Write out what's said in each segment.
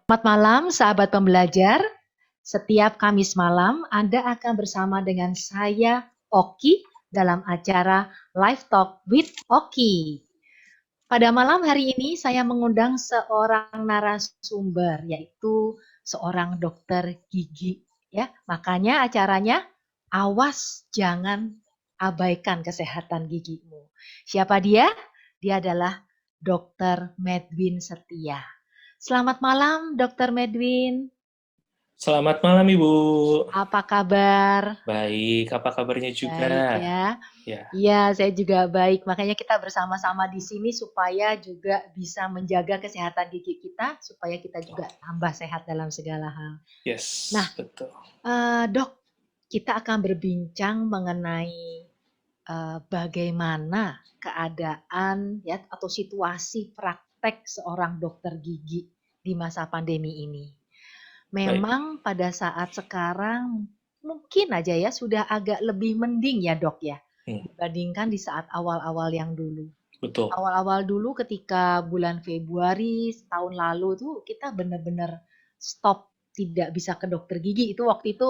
Selamat malam, sahabat pembelajar. Setiap Kamis malam, Anda akan bersama dengan saya, Oki, dalam acara Live Talk with Oki. Pada malam hari ini, saya mengundang seorang narasumber, yaitu seorang dokter gigi. Ya, makanya acaranya, awas jangan abaikan kesehatan gigimu. Siapa dia? Dia adalah Dokter Medwin Setia. Selamat malam, Dokter Medwin. Selamat malam, Ibu. Apa kabar? Baik, apa kabarnya juga? Baik ya. Ya, Iya, saya juga baik. Makanya kita bersama-sama di sini supaya juga bisa menjaga kesehatan gigi kita, supaya kita juga betul. tambah sehat dalam segala hal. Nah, Yes, betul. Dok, kita akan berbincang mengenai bagaimana keadaan ya atau situasi praktek seorang dokter gigi di masa pandemi ini. Baik. Memang pada saat sekarang mungkin aja ya sudah agak lebih mending ya Dok ya, Hmm, dibandingkan di saat awal-awal yang dulu. betul. Awal-awal dulu ketika bulan Februari tahun lalu tuh kita benar-benar stop tidak bisa ke dokter gigi. Itu waktu itu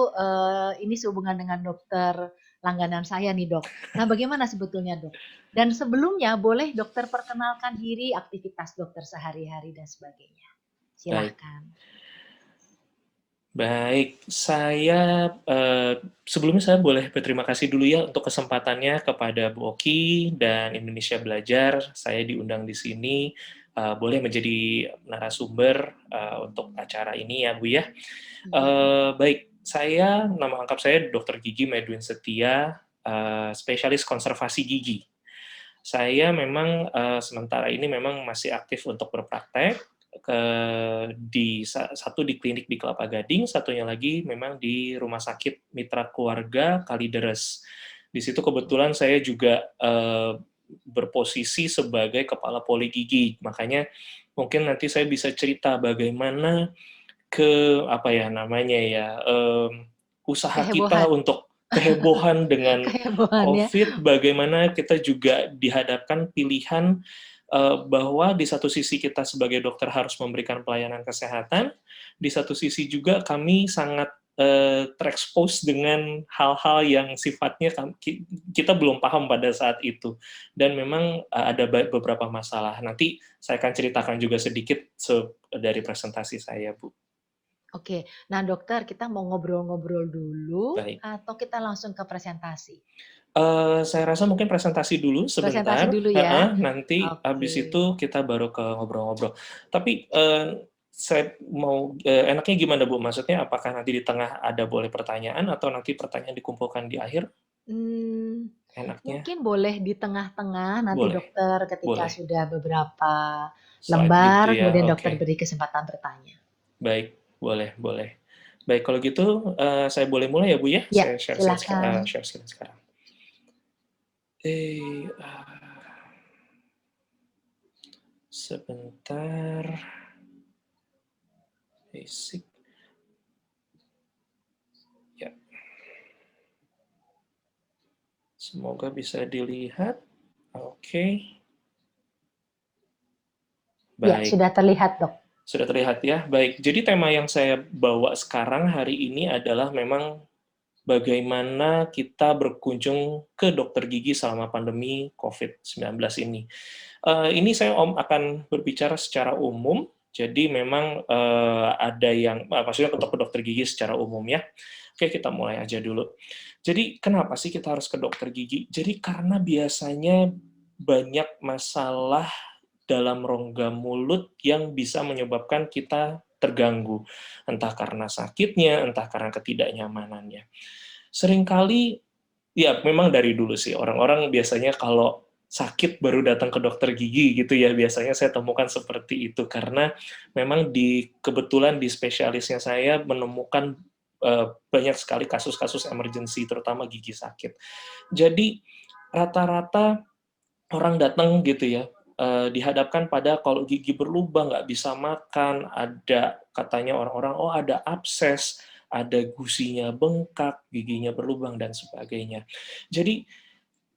ini sehubungan dengan dokter langganan saya nih Dok. Nah bagaimana sebetulnya Dok? Dan sebelumnya boleh dokter perkenalkan diri, aktivitas dokter sehari-hari dan sebagainya. Baik. Silahkan. Baik, sebelumnya saya boleh berterima kasih dulu ya untuk kesempatannya kepada Bu Oki dan Indonesia Belajar. Saya diundang di sini, boleh menjadi narasumber untuk acara ini ya, Bu ya. Iya. Baik, nama lengkap saya Dr. Gigi Medwin Setia, spesialis konservasi gigi. Saya memang sementara ini memang masih aktif untuk berpraktek, satu di klinik di Kelapa Gading, satunya lagi memang di Rumah Sakit Mitra Keluarga Kalideres. Di situ kebetulan saya juga berposisi sebagai kepala poli gigi, makanya mungkin nanti saya bisa cerita bagaimana apa ya namanya ya, usaha kita Kehebohan. untuk kehebohan dengan Kehebohan ya. COVID, bagaimana kita juga dihadapkan pilihan bahwa di satu sisi kita sebagai dokter harus memberikan pelayanan kesehatan, di satu sisi juga kami sangat terekspos dengan hal-hal yang sifatnya kita belum paham pada saat itu. Dan memang ada beberapa masalah. Nanti saya akan ceritakan juga sedikit dari presentasi saya, Bu. Oke, nah dokter kita mau ngobrol-ngobrol dulu Baik. atau kita langsung ke presentasi? Saya rasa mungkin presentasi dulu Presentasi sebentar, dulu ya. heeh, nanti habis Oke. itu kita baru ke ngobrol-ngobrol. Tapi, saya mau enaknya gimana, Bu? Maksudnya apakah nanti di tengah ada boleh pertanyaan atau nanti pertanyaan dikumpulkan di akhir? Hmm, Enaknya? mungkin boleh di tengah-tengah nanti Boleh dokter ketika boleh. sudah beberapa Slide lembar, gitu ya, kemudian dokter oke. beri kesempatan bertanya. Baik, boleh boleh. Baik, kalau gitu, saya boleh mulai ya, Bu, ya? Ya, Saya silakan. share screen sekarang. Eh, ah, sebentar. Basic. Ya, semoga bisa dilihat. Oke, Ya, baik. sudah terlihat dok. Sudah terlihat ya. Baik, jadi tema yang saya bawa sekarang hari ini adalah memang bagaimana kita berkunjung ke dokter gigi selama pandemi COVID-19 ini. Ini saya akan berbicara secara umum, jadi memang ada yang, maksudnya untuk ke dokter gigi secara umum ya. Oke, kita mulai aja dulu. Jadi kenapa sih kita harus ke dokter gigi? Jadi karena biasanya banyak masalah dalam rongga mulut yang bisa menyebabkan kita terganggu, entah karena sakitnya, entah karena ketidaknyamanannya. Seringkali, ya memang dari dulu sih, orang-orang biasanya kalau sakit baru datang ke dokter gigi gitu ya, biasanya saya temukan seperti itu, karena memang kebetulan di spesialisnya saya menemukan banyak sekali kasus-kasus emergency, terutama gigi sakit. Jadi rata-rata orang datang gitu ya, dihadapkan pada kalau gigi berlubang, nggak bisa makan, ada katanya orang-orang, oh ada abses, ada gusinya bengkak, giginya berlubang, dan sebagainya. Jadi,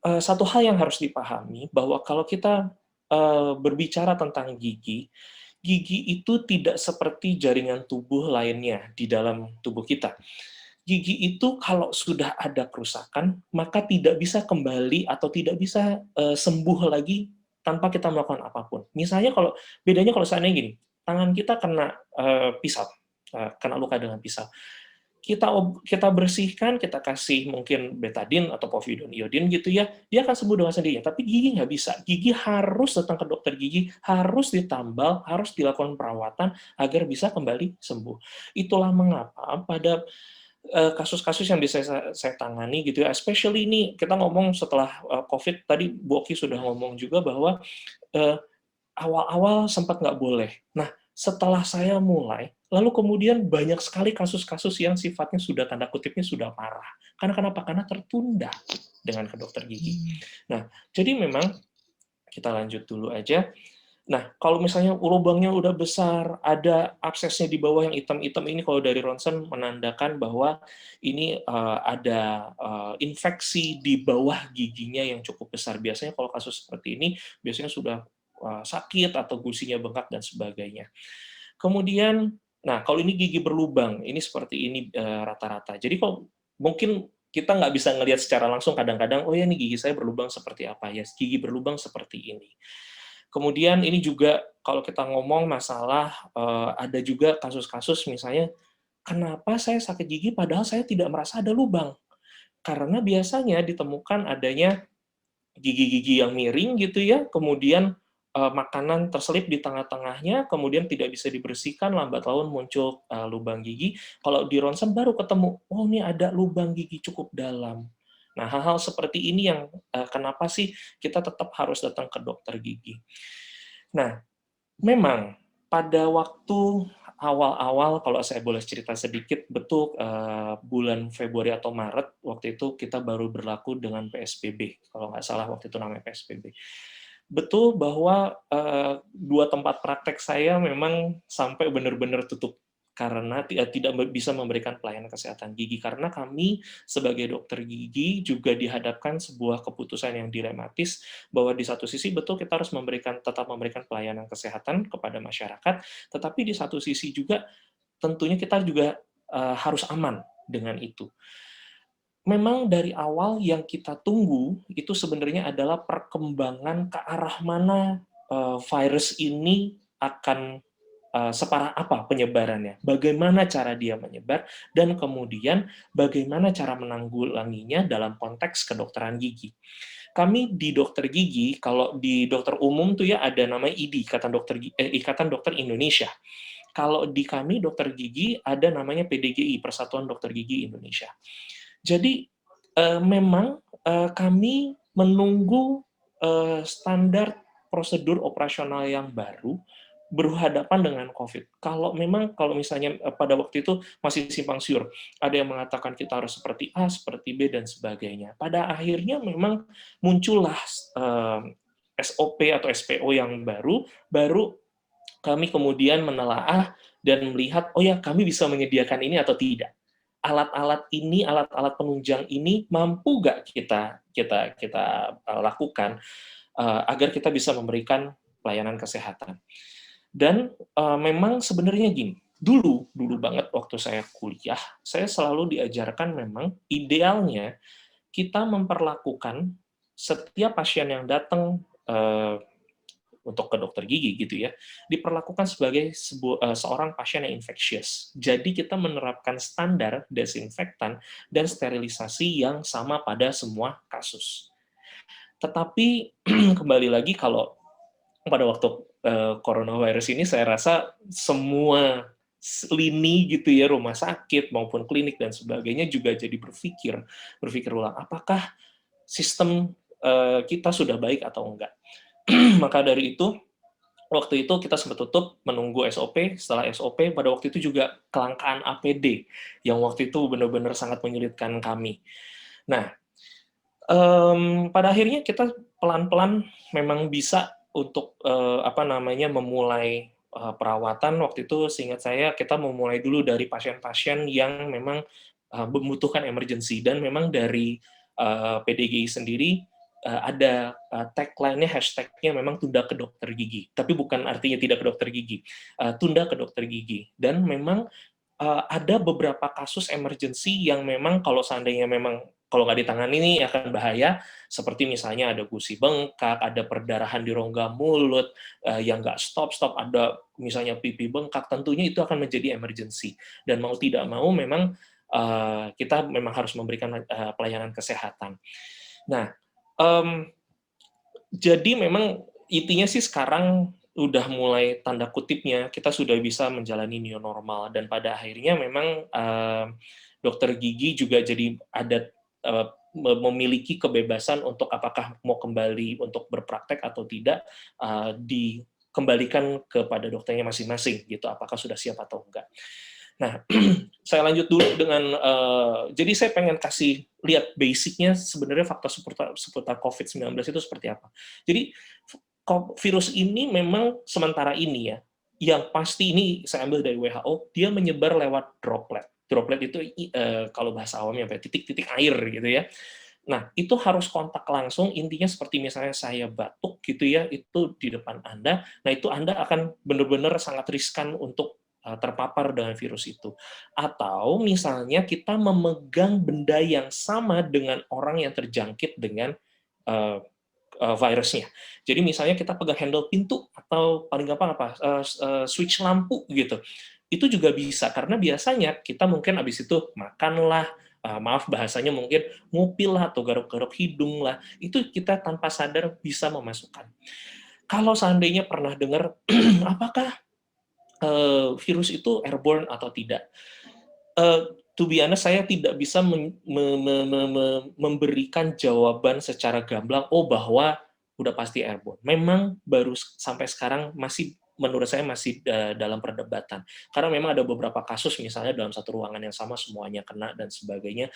satu hal yang harus dipahami, bahwa kalau kita berbicara tentang gigi, Gigi itu tidak seperti jaringan tubuh lainnya di dalam tubuh kita. Gigi itu kalau sudah ada kerusakan, maka tidak bisa kembali atau tidak bisa sembuh lagi tanpa kita melakukan apapun. Misalnya bedanya kalau seandainya gini, tangan kita kena pisau, kena luka dengan pisau. Kita bersihkan, kita kasih mungkin betadine atau povidone iodine gitu ya, dia akan sembuh dengan sendirinya. Tapi gigi nggak bisa. Gigi harus datang ke dokter gigi, harus ditambal, harus dilakukan perawatan agar bisa kembali sembuh. Itulah mengapa pada kasus-kasus yang bisa saya tangani gitu ya, especially ini kita ngomong setelah COVID, tadi Bu Oki sudah ngomong juga bahwa eh, awal-awal sempat nggak boleh. Nah, setelah saya mulai, lalu kemudian banyak sekali kasus-kasus yang sifatnya sudah tanda kutipnya sudah parah. Karena kenapa? Karena tertunda dengan ke dokter gigi. Nah, jadi memang kita lanjut dulu aja. Nah, kalau misalnya lubangnya udah besar, ada aksesnya di bawah yang hitam-hitam ini, kalau dari ronsen menandakan bahwa ini ada infeksi di bawah giginya yang cukup besar. Biasanya kalau kasus seperti ini, biasanya sudah sakit atau gusinya bengkak dan sebagainya. Kemudian, nah kalau ini gigi berlubang, ini seperti ini rata-rata. Jadi kok mungkin kita nggak bisa ngelihat secara langsung kadang-kadang, oh ya ini gigi saya berlubang seperti apa ya, gigi berlubang seperti ini. Kemudian ini juga kalau kita ngomong masalah ada juga kasus-kasus misalnya kenapa saya sakit gigi padahal saya tidak merasa ada lubang. Karena biasanya ditemukan adanya gigi-gigi yang miring gitu ya, kemudian makanan terselip di tengah-tengahnya, kemudian tidak bisa dibersihkan, lambat laun muncul lubang gigi. Kalau di ronsen baru ketemu, oh ini ada lubang gigi cukup dalam. Nah, hal-hal seperti ini yang kenapa sih kita tetap harus datang ke dokter gigi. Nah, memang pada waktu awal-awal, kalau saya boleh cerita sedikit, betul bulan Februari atau Maret, waktu itu kita baru berlaku dengan PSBB, kalau nggak salah waktu itu namanya PSBB. Betul bahwa dua tempat praktek saya memang sampai benar-benar tutup karena tidak bisa memberikan pelayanan kesehatan gigi, karena kami sebagai dokter gigi juga dihadapkan sebuah keputusan yang dilematis bahwa di satu sisi betul kita harus tetap memberikan pelayanan kesehatan kepada masyarakat, tetapi di satu sisi juga tentunya kita juga harus aman dengan itu. Memang dari awal yang kita tunggu itu sebenarnya adalah perkembangan ke arah mana virus ini akan separah apa penyebarannya, bagaimana cara dia menyebar, dan kemudian bagaimana cara menanggulanginya dalam konteks kedokteran gigi. Kami di dokter gigi, kalau di dokter umum tuh ya ada namanya IDI, Ikatan Dokter Indonesia. Kalau di kami dokter gigi ada namanya PDGI, Persatuan Dokter Gigi Indonesia. Jadi memang kami menunggu standar prosedur operasional yang baru berhadapan dengan COVID. Kalau misalnya pada waktu itu masih simpang siur, ada yang mengatakan kita harus seperti A, seperti B, dan sebagainya. Pada akhirnya memang muncullah SOP atau SPO yang baru kami kemudian menelaah dan melihat, oh ya kami bisa menyediakan ini atau tidak. Alat-alat penunjang ini mampu nggak kita lakukan agar kita bisa memberikan pelayanan kesehatan. Dan memang sebenarnya gini, dulu banget waktu saya kuliah, saya selalu diajarkan memang idealnya kita memperlakukan setiap pasien yang datang untuk ke dokter gigi gitu ya, diperlakukan sebagai seorang pasien yang infectious. Jadi kita menerapkan standar desinfektan dan sterilisasi yang sama pada semua kasus. Tetapi kembali lagi kalau pada waktu coronavirus ini saya rasa semua lini gitu ya, rumah sakit maupun klinik dan sebagainya juga jadi berpikir ulang apakah sistem kita sudah baik atau enggak. Maka dari itu waktu itu kita sempat tutup menunggu SOP. Setelah SOP pada waktu itu juga kelangkaan APD yang waktu itu benar-benar sangat menyulitkan kami. Nah, pada akhirnya kita pelan-pelan memang bisa untuk memulai perawatan. Waktu itu seingat saya kita memulai dulu dari pasien-pasien yang memang membutuhkan emergency, dan memang dari PDGI sendiri ada tagline-nya, hashtag-nya memang tunda ke dokter gigi. Tapi bukan artinya tidak ke dokter gigi, tunda ke dokter gigi. Dan memang ada beberapa kasus emergency yang memang kalau seandainya memang kalau nggak ditangani ini akan bahaya, seperti misalnya ada gusi bengkak, ada perdarahan di rongga mulut yang nggak stop-stop, ada misalnya pipi bengkak, tentunya itu akan menjadi emergency. Dan mau tidak mau memang kita memang harus memberikan pelayanan kesehatan. Nah, jadi memang intinya sih sekarang udah mulai tanda kutipnya kita sudah bisa menjalani new normal, dan pada akhirnya memang dokter gigi juga jadi ada memiliki kebebasan untuk apakah mau kembali untuk berpraktek atau tidak, dikembalikan kepada dokternya masing-masing gitu, apakah sudah siap atau enggak. Nah, saya lanjut dulu dengan, jadi saya pengen kasih lihat basic-nya sebenarnya fakta seputar COVID-19 itu seperti apa. Jadi, virus ini memang sementara ini ya, yang pasti ini saya ambil dari WHO, dia menyebar lewat droplet. Droplet itu kalau bahasa awamnya apa ya, titik-titik air gitu ya. Nah, itu harus kontak langsung, intinya seperti misalnya saya batuk gitu ya, itu di depan Anda, nah itu Anda akan benar-benar sangat riskan untuk terpapar dengan virus itu. Atau misalnya kita memegang benda yang sama dengan orang yang terjangkit dengan virusnya. Jadi misalnya kita pegang handle pintu atau paling gampang apa, switch lampu gitu. Itu juga bisa, karena biasanya kita mungkin habis itu makanlah, maaf bahasanya mungkin ngupil lah atau garuk-garuk hidung lah, itu kita tanpa sadar bisa memasukkan. Kalau seandainya pernah dengar apakah virus itu airborne atau tidak? To be honest, saya tidak bisa memberikan jawaban secara gamblang, oh bahwa udah pasti airborne. Memang baru sampai sekarang masih, menurut saya masih dalam perdebatan. Karena memang ada beberapa kasus, misalnya dalam satu ruangan yang sama semuanya kena dan sebagainya,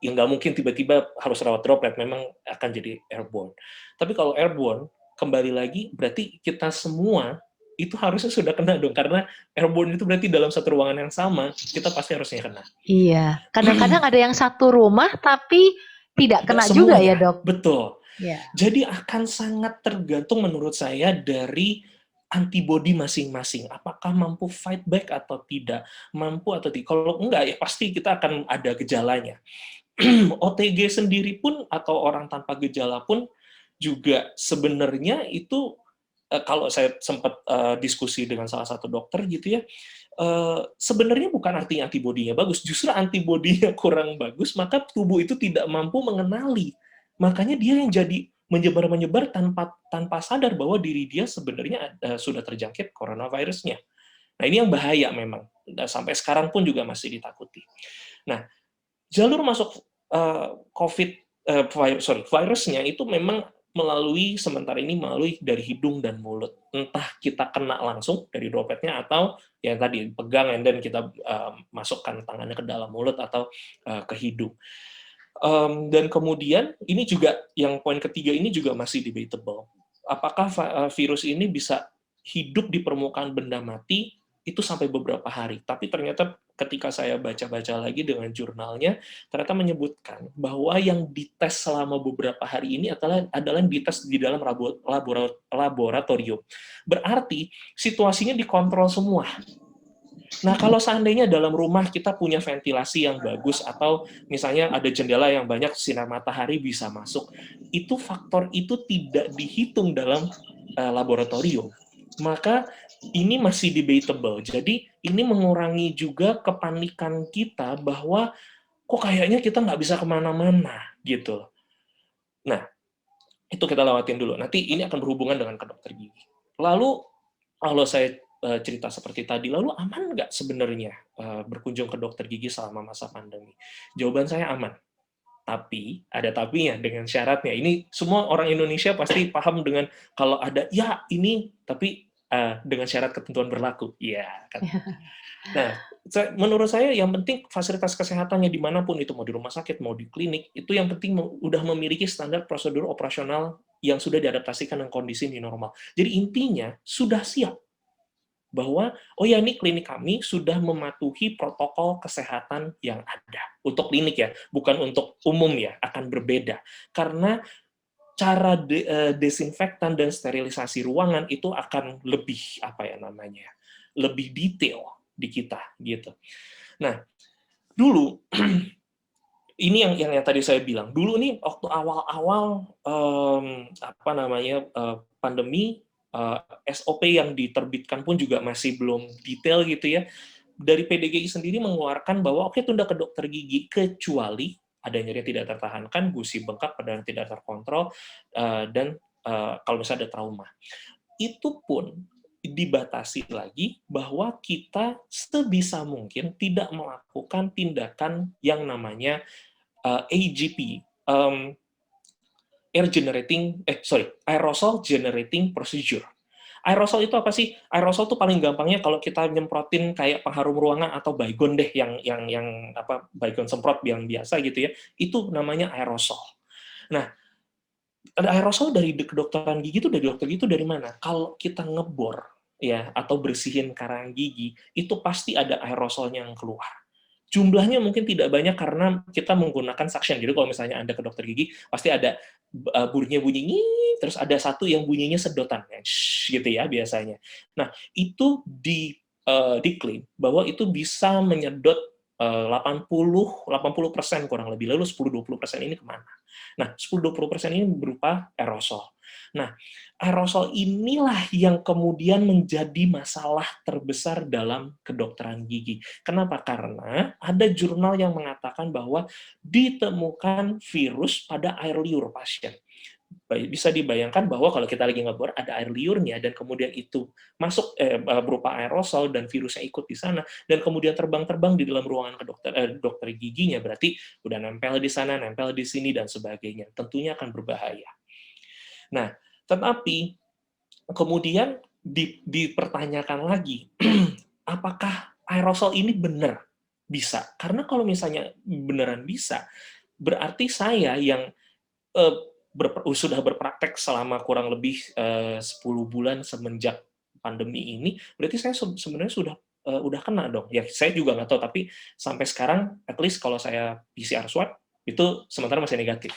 yang nggak mungkin tiba-tiba harus rawat droplet, memang akan jadi airborne. Tapi kalau airborne, kembali lagi, berarti kita semua itu harusnya sudah kena dong, karena airborne itu berarti dalam satu ruangan yang sama, kita pasti harusnya kena. Iya, kadang-kadang ada yang satu rumah tapi tidak Tidak kena juga ya, semuanya, Dok? betul. Ya. Jadi akan sangat tergantung menurut saya dari antibodi masing-masing. Apakah mampu fight back atau tidak? Mampu atau tidak? Kalau enggak, ya pasti kita akan ada gejalanya. OTG sendiri pun atau orang tanpa gejala pun juga sebenarnya itu, kalau saya sempat diskusi dengan salah satu dokter gitu ya, sebenarnya bukan artinya antibodinya bagus, justru antibodinya kurang bagus, maka tubuh itu tidak mampu mengenali. Makanya dia yang jadi menyebar-menyebar tanpa sadar bahwa diri dia sebenarnya sudah terjangkit coronavirusnya. Nah, ini yang bahaya memang. Dan sampai sekarang pun juga masih ditakuti. Nah, jalur masuk COVID, virusnya itu memang sementara ini melalui dari hidung dan mulut. Entah kita kena langsung dari dropletnya, atau yang tadi pegang and then kita masukkan tangannya ke dalam mulut atau ke hidung. Dan kemudian ini juga yang poin ketiga ini juga masih debatable. Apakah virus ini bisa hidup di permukaan benda mati itu sampai beberapa hari. Tapi ternyata ketika saya baca-baca lagi dengan jurnalnya, ternyata menyebutkan bahwa yang dites selama beberapa hari ini adalah dites di dalam laboratorium. Berarti situasinya dikontrol semua. Nah, kalau seandainya dalam rumah kita punya ventilasi yang bagus, atau misalnya ada jendela yang banyak sinar matahari bisa masuk, itu faktor itu tidak dihitung dalam laboratorium. Maka ini masih debatable. Jadi ini mengurangi juga kepanikan kita bahwa kok kayaknya kita nggak bisa kemana-mana gitu. Nah, itu kita lewatin dulu. Nanti ini akan berhubungan dengan ke dokter gigi. Lalu kalau saya cerita seperti tadi, lalu aman nggak sebenarnya berkunjung ke dokter gigi selama masa pandemi? Jawaban saya aman. Tapi, ada tapinya dengan syaratnya. Ini semua orang Indonesia pasti paham dengan kalau ada, ya ini, tapi dengan syarat ketentuan berlaku. Iya, kan. Nah, menurut saya yang penting fasilitas kesehatannya dimanapun itu, mau di rumah sakit, mau di klinik, itu yang penting udah memiliki standar prosedur operasional yang sudah diadaptasikan dengan kondisi new normal. Jadi intinya sudah siap bahwa, oh ya, ini klinik kami sudah mematuhi protokol kesehatan yang ada. Untuk klinik ya, bukan untuk umum ya, akan berbeda. Karena cara desinfektan dan sterilisasi ruangan itu akan lebih lebih detail di kita gitu. Nah, dulu ini yang tadi saya bilang. Dulu nih waktu awal-awal pandemi, SOP yang diterbitkan pun juga masih belum detail gitu ya. Dari PDGI sendiri mengeluarkan bahwa oke, tunda ke dokter gigi kecuali ada nyeri yang tidak tertahankan, gusi bengkak, perdarahan tidak terkontrol, dan kalau misalnya ada trauma. Itu pun dibatasi lagi bahwa kita sebisa mungkin tidak melakukan tindakan yang namanya AGP, aerosol generating procedure. Aerosol itu apa sih? Aerosol itu paling gampangnya kalau kita nyemprotin kayak pengharum ruangan atau Baygon deh, yang Baygon semprot yang biasa gitu ya. Itu namanya aerosol. Nah, ada aerosol dari kedokteran gigi itu, dari dokter gigi itu dari mana? Kalau kita ngebor ya atau bersihin karang gigi, itu pasti ada aerosolnya yang keluar. Jumlahnya mungkin tidak banyak karena kita menggunakan suction. Jadi kalau misalnya Anda ke dokter gigi, pasti ada bunyinya bunyi, terus ada satu yang bunyinya sedotan, gitu ya biasanya. Nah, itu diklaim bahwa itu bisa menyedot 80% kurang lebih. Lalu 10-20% ini kemana? Nah, 10-20% ini berupa aerosol. Nah, aerosol inilah yang kemudian menjadi masalah terbesar dalam kedokteran gigi. Kenapa? Karena ada jurnal yang mengatakan bahwa ditemukan virus pada air liur pasien. Bisa dibayangkan bahwa kalau kita lagi ngebor, ada air liurnya, dan kemudian itu masuk berupa aerosol, dan virusnya ikut di sana, dan kemudian terbang-terbang di dalam ruangan dokter giginya, berarti udah nempel di sana, nempel di sini, dan sebagainya. Tentunya akan berbahaya. Nah, tetapi kemudian dipertanyakan lagi, apakah aerosol ini benar bisa? Karena kalau misalnya beneran bisa, berarti saya yang sudah berpraktek selama kurang lebih 10 bulan semenjak pandemi ini, berarti saya sebenarnya udah kena dong. Ya, saya juga nggak tahu, tapi sampai sekarang, at least kalau saya PCR swab, itu sementara masih negatif.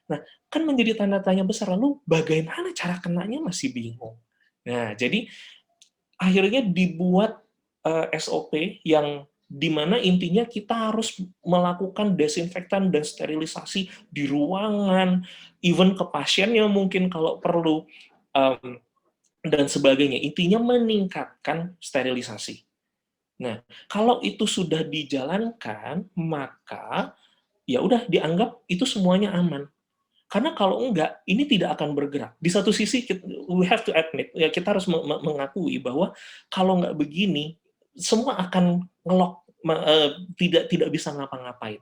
Nah, kan menjadi tanda tanya besar, lalu bagaimana cara kenanya masih bingung. Nah, jadi akhirnya dibuat SOP yang di mana intinya kita harus melakukan desinfektan dan sterilisasi di ruangan, even ke pasiennya mungkin kalau perlu, dan sebagainya. Intinya meningkatkan sterilisasi. Nah, kalau itu sudah dijalankan, maka ya udah dianggap itu semuanya aman. Karena kalau enggak, ini tidak akan bergerak. Di satu sisi, we have to admit, ya kita harus mengakui bahwa kalau nggak begini, semua akan ngelok, tidak bisa ngapa-ngapain.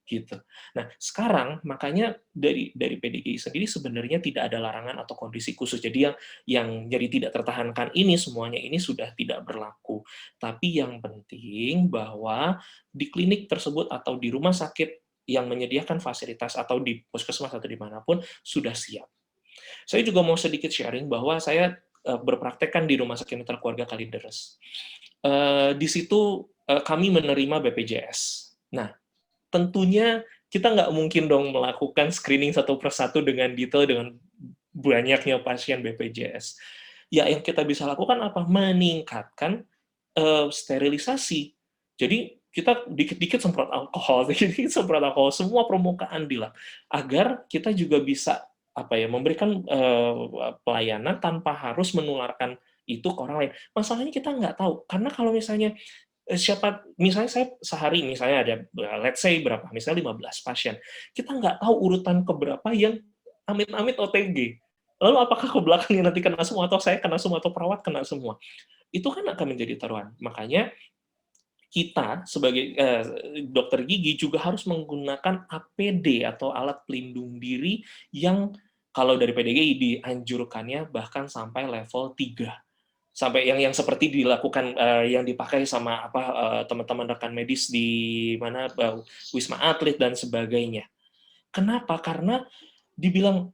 Gitu. Nah, sekarang makanya dari PDGI sendiri sebenarnya tidak ada larangan atau kondisi khusus. Jadi yang jadi tidak tertahankan ini semuanya ini sudah tidak berlaku. Tapi yang penting bahwa di klinik tersebut atau di rumah sakit yang menyediakan fasilitas atau di puskesmas atau dimanapun sudah siap. Saya juga mau sedikit sharing bahwa saya berpraktek kan di Rumah Sakit Mitra Keluarga Kalideres. Di situ kami menerima BPJS. Nah, tentunya kita nggak mungkin dong melakukan screening satu persatu dengan detail dengan banyaknya pasien BPJS. Ya, yang kita bisa lakukan apa? Meningkatkan sterilisasi. Jadi kita dikit-dikit semprot alkohol, dikit-dikit semprot alkohol, semua permukaan dilap, agar kita juga bisa memberikan pelayanan tanpa harus menularkan itu ke orang lain. Masalahnya kita nggak tahu, karena kalau misalnya misalnya saya sehari misalnya ada let's say berapa, misalnya 15 pasien, kita nggak tahu urutan keberapa yang amit-amit OTG. Lalu apakah ke belakangnya nanti kena semua, atau saya kena semua, atau perawat kena semua? Itu kan akan menjadi taruhan. Makanya kita sebagai dokter gigi juga harus menggunakan APD atau alat pelindung diri yang kalau dari PDGI dianjurkannya bahkan sampai level 3. Sampai yang seperti dilakukan yang dipakai sama teman-teman rekan medis di mana Wisma Atlet dan sebagainya. Kenapa? Karena dibilang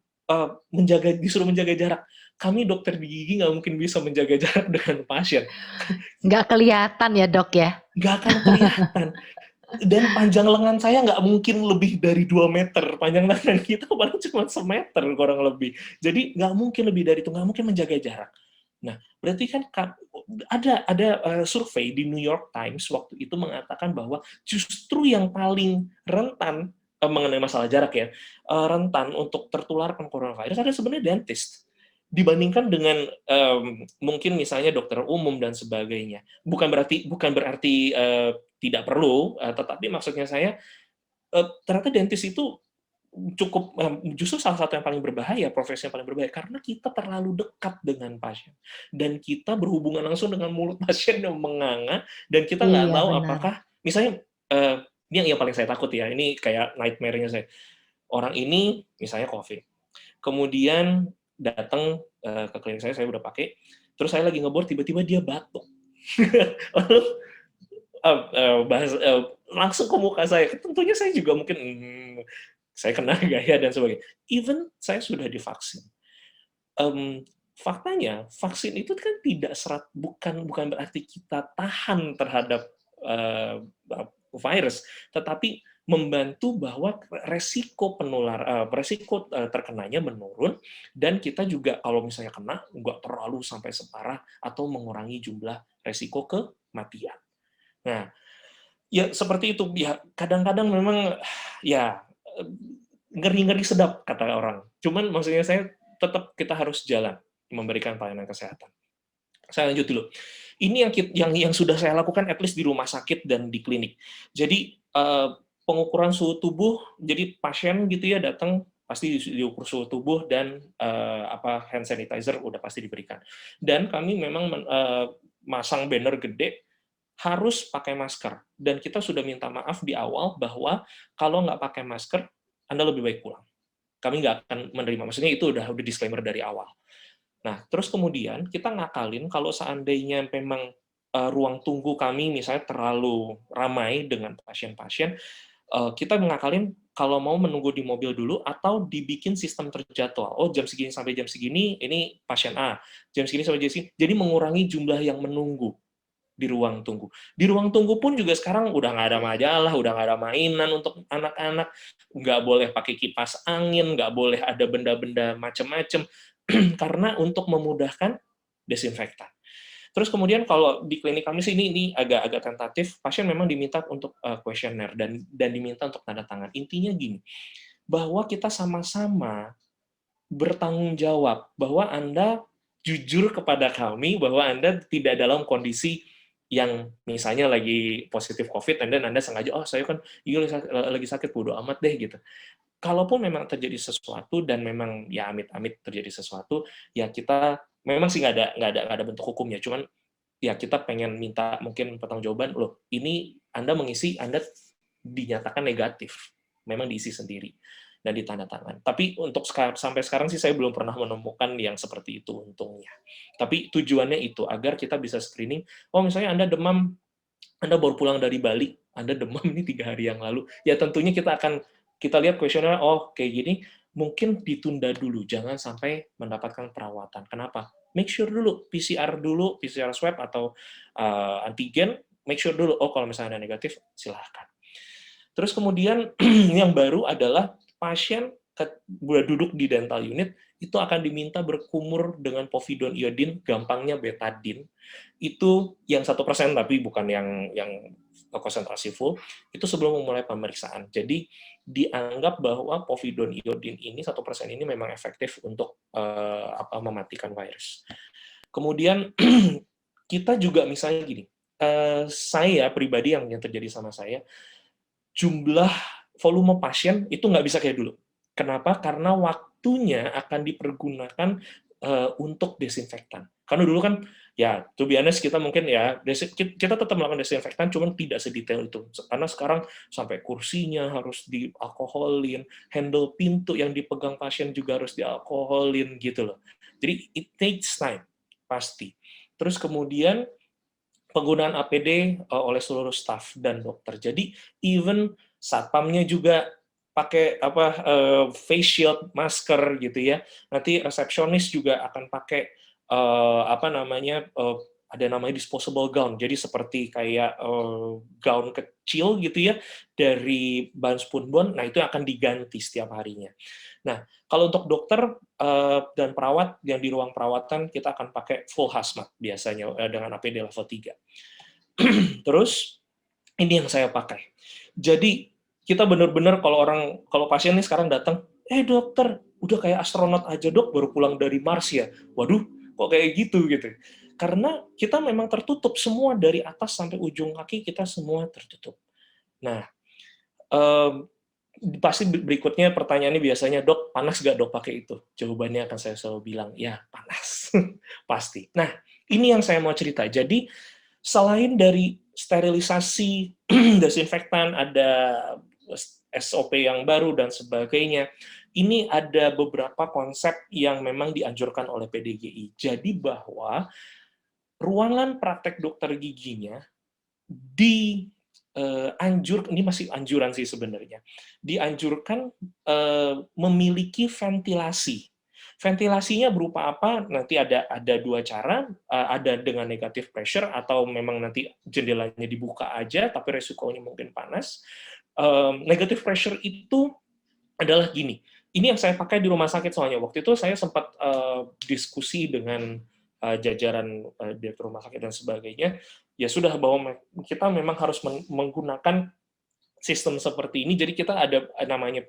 disuruh menjaga jarak. Kami dokter gigi nggak mungkin bisa menjaga jarak dengan pasien. Nggak kelihatan ya, Dok ya? Nggak akan kelihatan. Dan panjang lengan saya nggak mungkin lebih dari 2 meter, panjang lengan kita paling cuma semeter kurang lebih. Jadi nggak mungkin lebih dari itu, nggak mungkin menjaga jarak. Nah, berarti kan ada survei di New York Times waktu itu mengatakan bahwa justru yang paling rentan mengenai masalah jarak ya, rentan untuk tertular coronavirus ada sebenarnya dentist dibandingkan dengan mungkin misalnya dokter umum dan sebagainya. Bukan berarti tidak perlu, tetapi maksudnya saya ternyata dentis itu cukup justru salah satu yang paling berbahaya, profesi yang paling berbahaya karena kita terlalu dekat dengan pasien dan kita berhubungan langsung dengan mulut pasien yang menganga dan kita nggak Iya, tahu benar. apakah misalnya ini yang paling saya takut ya, ini kayak nightmare-nya saya. Orang ini misalnya COVID, kemudian datang ke klinik saya udah pakai, terus saya lagi ngebor tiba-tiba dia batuk. Lalu langsung ke muka saya. Tentunya saya juga mungkin saya kena gaya dan sebagainya. Even saya sudah divaksin. Faktanya vaksin itu kan tidak bukan berarti kita tahan terhadap virus, tetapi membantu bahwa resiko terkenanya menurun dan kita juga kalau misalnya kena nggak terlalu sampai separah atau mengurangi jumlah resiko kematian. Nah, ya seperti itu. Ya kadang-kadang memang ya ngeri-ngeri sedap kata orang. Cuman maksudnya saya tetap kita harus jalan memberikan pelayanan kesehatan. Saya lanjut dulu. Ini yang sudah saya lakukan at least di rumah sakit dan di klinik. Jadi pengukuran suhu tubuh, jadi pasien gitu ya datang pasti diukur suhu tubuh dan hand sanitizer udah pasti diberikan. Dan kami memang masang banner gede harus pakai masker. Dan kita sudah minta maaf di awal bahwa kalau nggak pakai masker, Anda lebih baik pulang. Kami nggak akan menerima. Maksudnya itu udah disclaimer dari awal. Nah, terus kemudian kita ngakalin kalau seandainya memang ruang tunggu kami misalnya terlalu ramai dengan pasien-pasien, kita mengakalin kalau mau menunggu di mobil dulu atau dibikin sistem terjadwal. Oh, jam segini sampai jam segini ini pasien A, jam segini sampai jam segini. Jadi mengurangi jumlah yang menunggu di ruang tunggu. Di ruang tunggu pun juga sekarang udah nggak ada majalah, udah nggak ada mainan untuk anak-anak, nggak boleh pakai kipas angin, nggak boleh ada benda-benda macam-macam, karena untuk memudahkan desinfektan. Terus kemudian kalau di klinik kami sih ini agak-agak tentatif, pasien memang diminta untuk kuesioner dan diminta untuk tanda tangan. Intinya gini, bahwa kita sama-sama bertanggung jawab bahwa Anda jujur kepada kami bahwa Anda tidak dalam kondisi yang misalnya lagi positif COVID, dan Anda sengaja, oh saya kan iya lagi sakit, bodo amat deh gitu. Kalaupun memang terjadi sesuatu dan memang ya amit-amit terjadi sesuatu, ya kita memang sih nggak ada bentuk hukumnya, cuman ya kita pengen minta mungkin pertanggungjawaban, loh ini Anda mengisi, Anda dinyatakan negatif, memang diisi sendiri dan ditanda tangan. Tapi untuk sampai sekarang sih saya belum pernah menemukan yang seperti itu untungnya. Tapi tujuannya itu agar kita bisa screening. Oh misalnya Anda demam, Anda baru pulang dari Bali, Anda demam ini 3 hari yang lalu. Ya tentunya kita lihat kuesioner, oh kayak gini, mungkin ditunda dulu, jangan sampai mendapatkan perawatan. Kenapa? Make sure dulu, PCR swab atau antigen, make sure dulu, oh kalau misalnya ada negatif, silahkan. Terus kemudian yang baru adalah pasien duduk di dental unit itu akan diminta berkumur dengan povidone iodin, gampangnya betadine. Itu yang 1% tapi bukan yang konsentrasi full, itu sebelum memulai pemeriksaan. Jadi dianggap bahwa povidone iodin ini 1% ini memang efektif untuk mematikan virus. Kemudian kita juga misalnya gini, saya pribadi yang terjadi sama saya, jumlah volume pasien itu nggak bisa kayak dulu. Kenapa? Karena waktunya akan dipergunakan untuk desinfektan. Karena dulu kan, ya, to be honest, kita mungkin ya, kita tetap melakukan desinfektan, cuman tidak sedetail itu. Karena sekarang sampai kursinya harus dialkoholin, handle pintu yang dipegang pasien juga harus dialkoholin, gitu loh. Jadi, it takes time, pasti. Terus kemudian, penggunaan APD oleh seluruh staf dan dokter. Jadi even satpamnya juga pakai face shield, masker gitu ya. Nanti resepsionis juga akan pakai ada namanya disposable gown. Jadi seperti kayak gaun kecil gitu ya dari bahan spunbond. Nah, itu akan diganti setiap harinya. Nah, kalau untuk dokter dan perawat yang di ruang perawatan kita akan pakai full hazmat biasanya dengan APD level 3. Terus ini yang saya pakai. Jadi kita benar-benar kalau pasien nih sekarang datang, dokter, udah kayak astronot aja dok, baru pulang dari Mars ya. Waduh, kok kayak gitu gitu. Karena kita memang tertutup semua dari atas sampai ujung kaki kita semua tertutup. Nah, pasti berikutnya pertanyaannya biasanya, dok, panas nggak dok pakai itu? Jawabannya akan saya selalu bilang, ya panas. Pasti. Nah, ini yang saya mau cerita. Jadi, selain dari sterilisasi, desinfektan, ada SOP yang baru, dan sebagainya, ini ada beberapa konsep yang memang dianjurkan oleh PDGI. Jadi bahwa ruangan praktek dokter giginya ini masih anjuran sih sebenarnya, dianjurkan memiliki ventilasi. Ventilasinya berupa apa? Nanti ada dua cara, ada dengan negative pressure atau memang nanti jendelanya dibuka aja, tapi resikonya mungkin panas. Negative pressure itu adalah gini, ini yang saya pakai di rumah sakit soalnya. Waktu itu saya sempat diskusi dengan jajaran direktur rumah sakit dan sebagainya, ya sudah bahwa kita memang harus menggunakan sistem seperti ini. Jadi kita ada namanya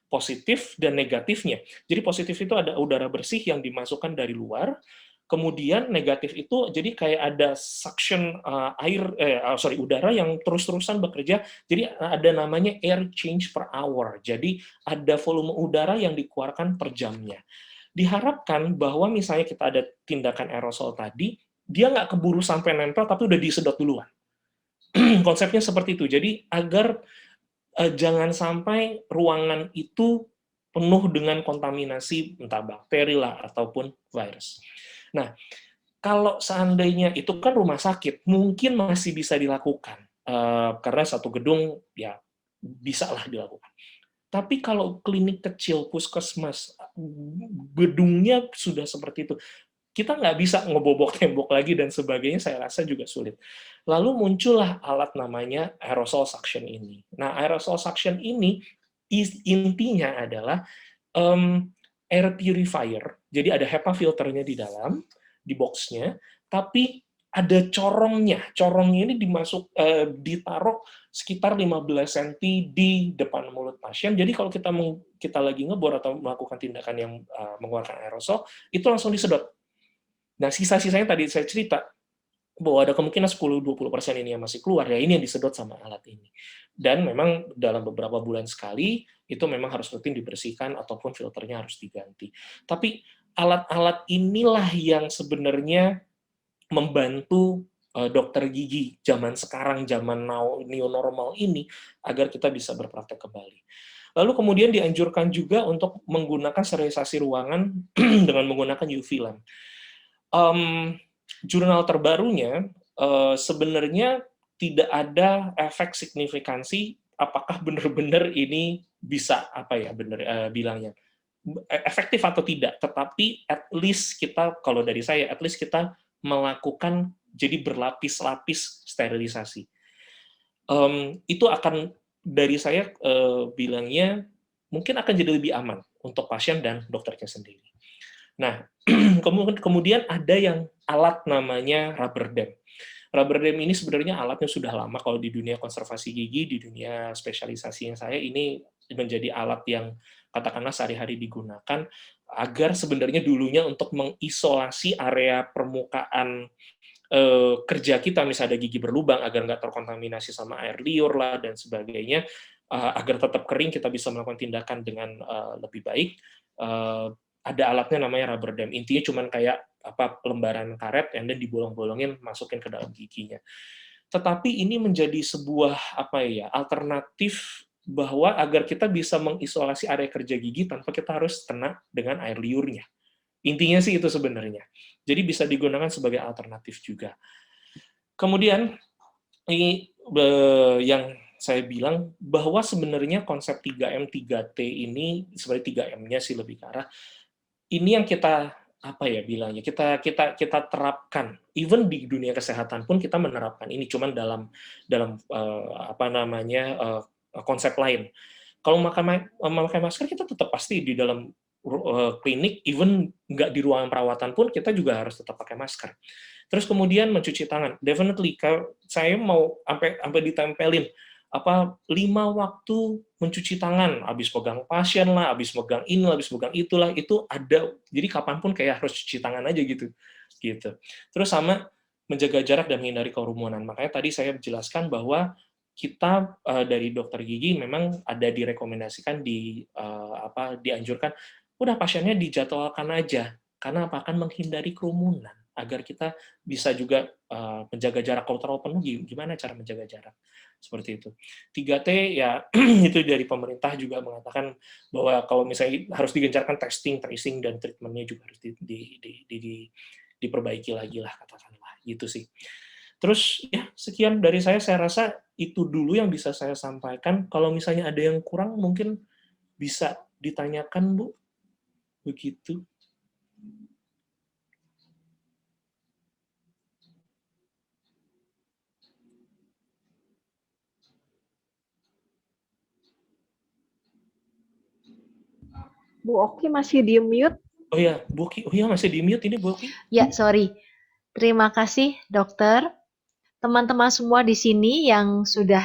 positif dan negatifnya. Jadi positif itu ada udara bersih yang dimasukkan dari luar, kemudian negatif itu jadi kayak ada suction udara yang terus-terusan bekerja. Jadi ada namanya air change per hour. Jadi ada volume udara yang dikeluarkan per jamnya. Diharapkan bahwa misalnya kita ada tindakan aerosol tadi, dia nggak keburu sampai nempel, tapi udah disedot duluan. Konsepnya seperti itu. Jadi agar jangan sampai ruangan itu penuh dengan kontaminasi entah bakteri lah ataupun virus. Nah, kalau seandainya itu kan rumah sakit, mungkin masih bisa dilakukan karena satu gedung ya bisa lah dilakukan. Tapi kalau klinik kecil, puskesmas, gedungnya sudah seperti itu, kita nggak bisa ngebobok tembok lagi dan sebagainya, saya rasa juga sulit. Lalu muncullah alat namanya aerosol suction ini. Nah, aerosol suction ini intinya adalah air purifier. Jadi ada HEPA filternya di dalam, di boxnya, tapi ada corongnya. Corongnya ini ditaruh sekitar 15 cm di depan mulut pasien. Jadi kalau kita lagi ngebor atau melakukan tindakan yang mengeluarkan aerosol, itu langsung disedot. Nah, sisa-sisanya tadi saya cerita, bahwa ada kemungkinan 10-20% ini yang masih keluar, ya ini yang disedot sama alat ini. Dan memang dalam beberapa bulan sekali, itu memang harus rutin dibersihkan, ataupun filternya harus diganti. Tapi alat-alat inilah yang sebenarnya membantu dokter gigi zaman sekarang, zaman new normal ini, agar kita bisa berpraktek kembali. Lalu kemudian dianjurkan juga untuk menggunakan sterilisasi ruangan dengan menggunakan UV lamp. Jurnal terbarunya sebenarnya tidak ada efek signifikansi apakah benar-benar ini bisa bilangnya efektif atau tidak, tetapi at least kita, kalau dari saya, at least kita melakukan jadi berlapis-lapis sterilisasi. Itu akan dari saya bilangnya mungkin akan jadi lebih aman untuk pasien dan dokternya sendiri. Nah, kemudian ada yang alat namanya rubber dam. Rubber dam ini sebenarnya alatnya sudah lama kalau di dunia konservasi gigi, di dunia spesialisasinya saya, ini menjadi alat yang katakanlah sehari-hari digunakan agar sebenarnya dulunya untuk mengisolasi area permukaan kerja kita, misalnya ada gigi berlubang, agar nggak terkontaminasi sama air liur lah dan sebagainya, agar tetap kering, kita bisa melakukan tindakan dengan lebih baik. Ada alatnya namanya rubber dam. Intinya cuma kayak lembaran karet yang dan dibolong-bolongin, masukin ke dalam giginya. Tetapi ini menjadi sebuah alternatif bahwa agar kita bisa mengisolasi area kerja gigi tanpa kita harus kena dengan air liurnya. Intinya sih itu sebenarnya. Jadi bisa digunakan sebagai alternatif juga. Kemudian ini yang saya bilang bahwa sebenarnya konsep 3M 3T ini sebenarnya 3M-nya sih lebih ke arah ini yang kita apa ya bilangnya, kita terapkan, even di dunia kesehatan pun kita menerapkan ini, cuman dalam apa namanya, konsep lain. Kalau memakai masker, kita tetap pasti di dalam klinik, even nggak di ruangan perawatan pun kita juga harus tetap pakai masker. Terus kemudian mencuci tangan, definitely kalau saya mau sampai ditempelin 5 waktu mencuci tangan, habis pegang pasien lah, habis pegang ini, habis pegang itulah, itu ada. Jadi kapanpun kayak harus cuci tangan aja gitu. Terus sama menjaga jarak dan menghindari kerumunan. Makanya tadi saya jelaskan bahwa kita dari dokter gigi memang ada direkomendasikan dianjurkan udah pasiennya dijadwalkan aja. Karena akan menghindari kerumunan agar kita bisa juga menjaga jarak. Kalau terlalu penuh, gimana cara menjaga jarak? Seperti itu. 3T ya itu dari pemerintah juga mengatakan bahwa kalau misalnya harus digencarkan testing, tracing, dan treatment-nya juga harus diperbaiki lagi lah, katakanlah. Gitu sih. Terus ya sekian dari saya rasa itu dulu yang bisa saya sampaikan. Kalau misalnya ada yang kurang mungkin bisa ditanyakan, Bu. Begitu. Bu Oki masih di mute. Oh ya, Bu Oki. Oh ya, masih di mute ini Bu Oki. Ya, sorry. Terima kasih, dokter. Teman-teman semua di sini yang sudah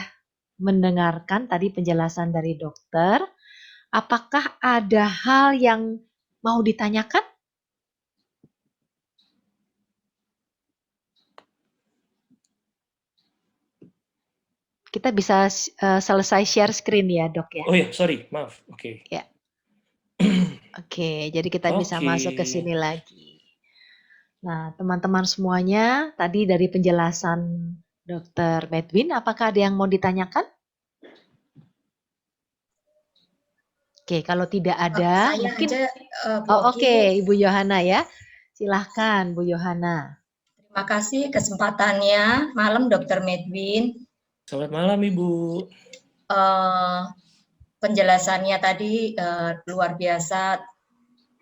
mendengarkan tadi penjelasan dari dokter, apakah ada hal yang mau ditanyakan? Kita bisa selesai share screen ya, Dok ya. Oh ya, sorry, maaf. Oke. Ya. Oke, jadi kita bisa masuk ke sini lagi. Nah, teman-teman semuanya, tadi dari penjelasan Dr. Medwin, apakah ada yang mau ditanyakan? Oke, kalau tidak ada, saya mungkin... aja, Oke, Ibu Yohana ya. Silahkan, Bu Yohana. Terima kasih kesempatannya. Malam, Dr. Medwin. Selamat malam, Ibu. Penjelasannya tadi luar biasa,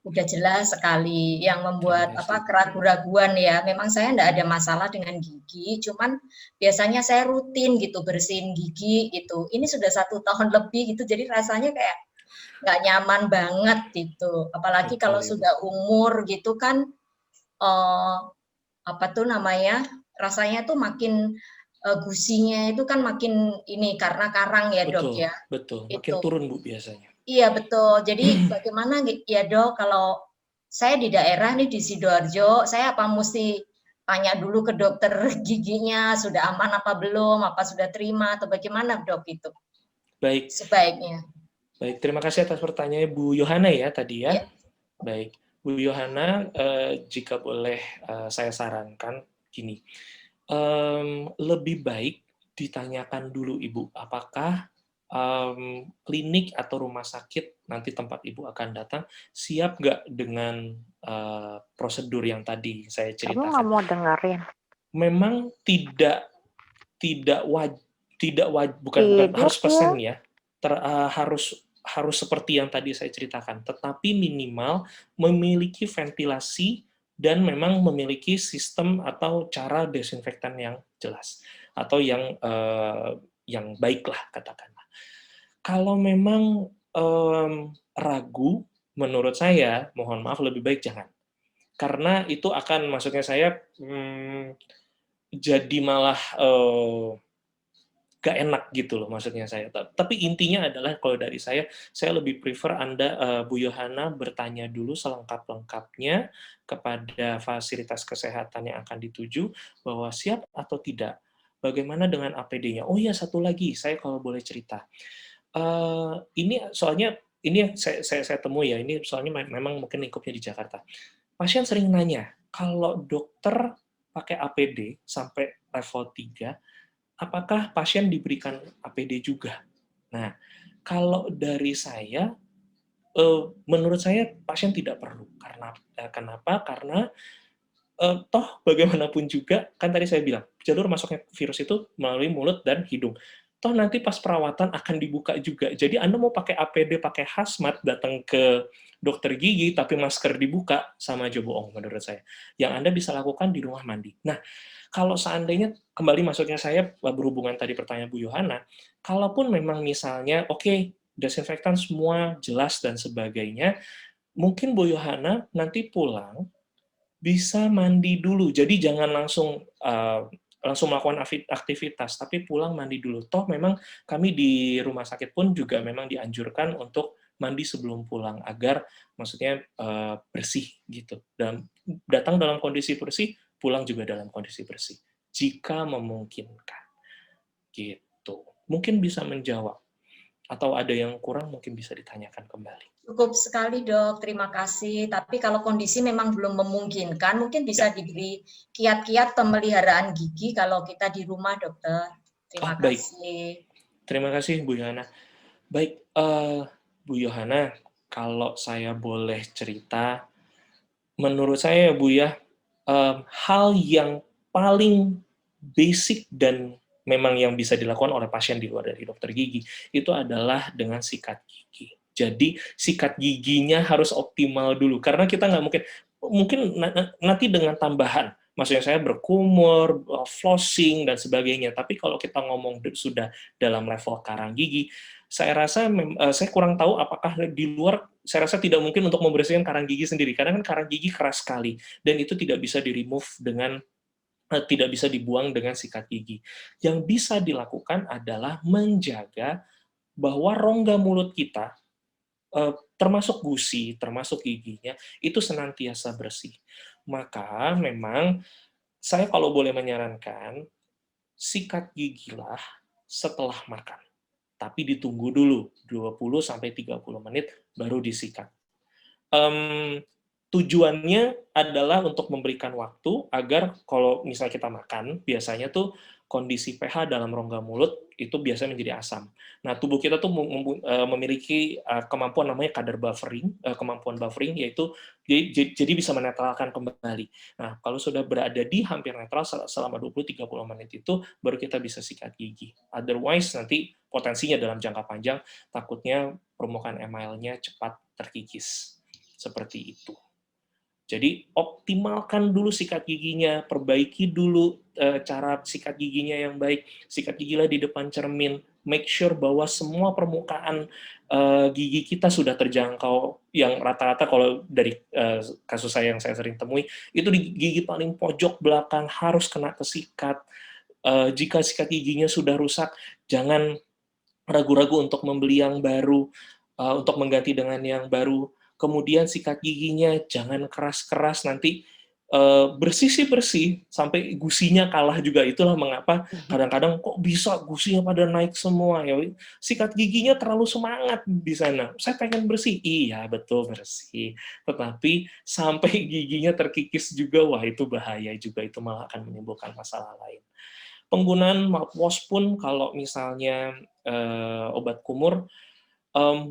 udah jelas sekali. Yang membuat keraguan-raguan ya. Memang saya enggak ada masalah dengan gigi, cuman biasanya saya rutin gitu bersihin gigi gitu. Ini sudah 1 tahun lebih gitu, jadi rasanya kayak nggak nyaman banget gitu. Apalagi kalau sudah umur gitu kan, rasanya tuh makin gusinya itu kan makin ini karena karang ya, Dok ya. Betul, makin turun Bu biasanya. Iya betul. Jadi bagaimana ya Dok, kalau saya di daerah nih di Sidoarjo, saya apa mesti tanya dulu ke dokter giginya sudah aman apa belum, apa sudah terima atau bagaimana Dok itu? Baik. Sebaiknya. Baik, terima kasih atas pertanyaannya Bu Yohana ya tadi ya. Ya. Baik, Bu Yohana, jika boleh saya sarankan gini, lebih baik ditanyakan dulu Ibu, apakah klinik atau rumah sakit nanti tempat Ibu akan datang siap nggak dengan prosedur yang tadi saya ceritakan. Kamu nggak mau dengerin? Memang bukan 100% ya, harus seperti yang tadi saya ceritakan, tetapi minimal memiliki ventilasi dan memang memiliki sistem atau cara desinfektan yang jelas atau yang baik lah katakanlah. Kalau memang ragu, menurut saya mohon maaf lebih baik jangan, karena itu akan maksudnya saya jadi malah gak enak gitu loh maksudnya saya. Tapi intinya adalah kalau dari saya lebih prefer Anda, Bu Yohana, bertanya dulu selengkap-lengkapnya kepada fasilitas kesehatan yang akan dituju, bahwa siap atau tidak. Bagaimana dengan APD-nya? Oh ya, satu lagi, saya kalau boleh cerita. Ini soalnya, ini yang saya temui ya, ini soalnya memang mungkin lingkupnya di Jakarta. Pasien sering nanya, kalau dokter pakai APD sampai level 3, apakah pasien diberikan APD juga? Nah, kalau dari saya, menurut saya pasien tidak perlu. Kenapa? Karena toh bagaimanapun juga, kan tadi saya bilang, jalur masuknya virus itu melalui mulut dan hidung. Toh nanti pas perawatan akan dibuka juga. Jadi Anda mau pakai APD, pakai hazmat, datang ke dokter gigi tapi masker dibuka, sama aja bohong menurut saya. Yang Anda bisa lakukan di rumah mandi. Nah, kalau seandainya, kembali maksudnya saya berhubungan tadi pertanyaan Bu Yohana, kalaupun memang misalnya, oke, desinfektan semua jelas dan sebagainya, mungkin Bu Yohana nanti pulang bisa mandi dulu. Jadi jangan langsung langsung melakukan aktivitas, tapi pulang mandi dulu. Toh memang kami di rumah sakit pun juga memang dianjurkan untuk mandi sebelum pulang agar maksudnya bersih gitu. Dan datang dalam kondisi bersih, pulang juga dalam kondisi bersih. Jika memungkinkan. Gitu. Mungkin bisa menjawab. Atau ada yang kurang mungkin bisa ditanyakan kembali. Cukup sekali dok, terima kasih. Tapi kalau kondisi memang belum memungkinkan, mungkin bisa diberi kiat-kiat pemeliharaan gigi kalau kita di rumah dokter. Terima Baik. kasih. Terima kasih Bu Yohana. Baik, Bu Yohana, kalau saya boleh cerita, menurut saya ya Bu ya, hal yang paling basic dan memang yang bisa dilakukan oleh pasien di luar dari dokter gigi, itu adalah dengan sikat gigi. Jadi sikat giginya harus optimal dulu, karena kita nggak mungkin nanti dengan tambahan, maksudnya saya berkumur, flossing, dan sebagainya, tapi kalau kita ngomong sudah dalam level karang gigi, saya rasa saya kurang tahu apakah di luar, saya rasa tidak mungkin untuk membersihkan karang gigi sendiri, karena kan karang gigi keras sekali, dan itu tidak bisa di-remove dengan tidak bisa dibuang dengan sikat gigi. Yang bisa dilakukan adalah menjaga bahwa rongga mulut kita, termasuk gusi, termasuk giginya, itu senantiasa bersih. Maka memang saya kalau boleh menyarankan, sikat gigilah setelah makan. Tapi ditunggu dulu 20-30 menit baru disikat. Tujuannya adalah untuk memberikan waktu agar kalau misalnya kita makan, biasanya tuh kondisi pH dalam rongga mulut itu biasanya menjadi asam. Nah, tubuh kita tuh memiliki kemampuan namanya kadar buffering, kemampuan buffering, yaitu jadi bisa menetralkan kembali. Nah, kalau sudah berada di hampir netral selama 20-30 menit itu, baru kita bisa sikat gigi. Otherwise, nanti potensinya dalam jangka panjang, takutnya permukaan emailnya cepat terkikis. Seperti itu. Jadi optimalkan dulu sikat giginya, perbaiki dulu cara sikat giginya yang baik. Sikat gigilah di depan cermin, make sure bahwa semua permukaan gigi kita sudah terjangkau. Yang rata-rata kalau dari kasus saya yang saya sering temui, itu di gigi paling pojok belakang harus kena kesikat. Jika sikat giginya sudah rusak, jangan ragu-ragu untuk membeli yang baru, untuk mengganti dengan yang baru. Kemudian sikat giginya jangan keras-keras, nanti bersih sih bersih, sampai gusinya kalah juga. Itulah mengapa kadang-kadang kok bisa gusinya pada naik semua. Ya, sikat giginya terlalu semangat di sana. Saya pengen bersih. Iya, betul bersih. Tetapi sampai giginya terkikis juga, wah itu bahaya juga. Itu malah akan menimbulkan masalah lain. Penggunaan mouthwash pun kalau misalnya obat kumur,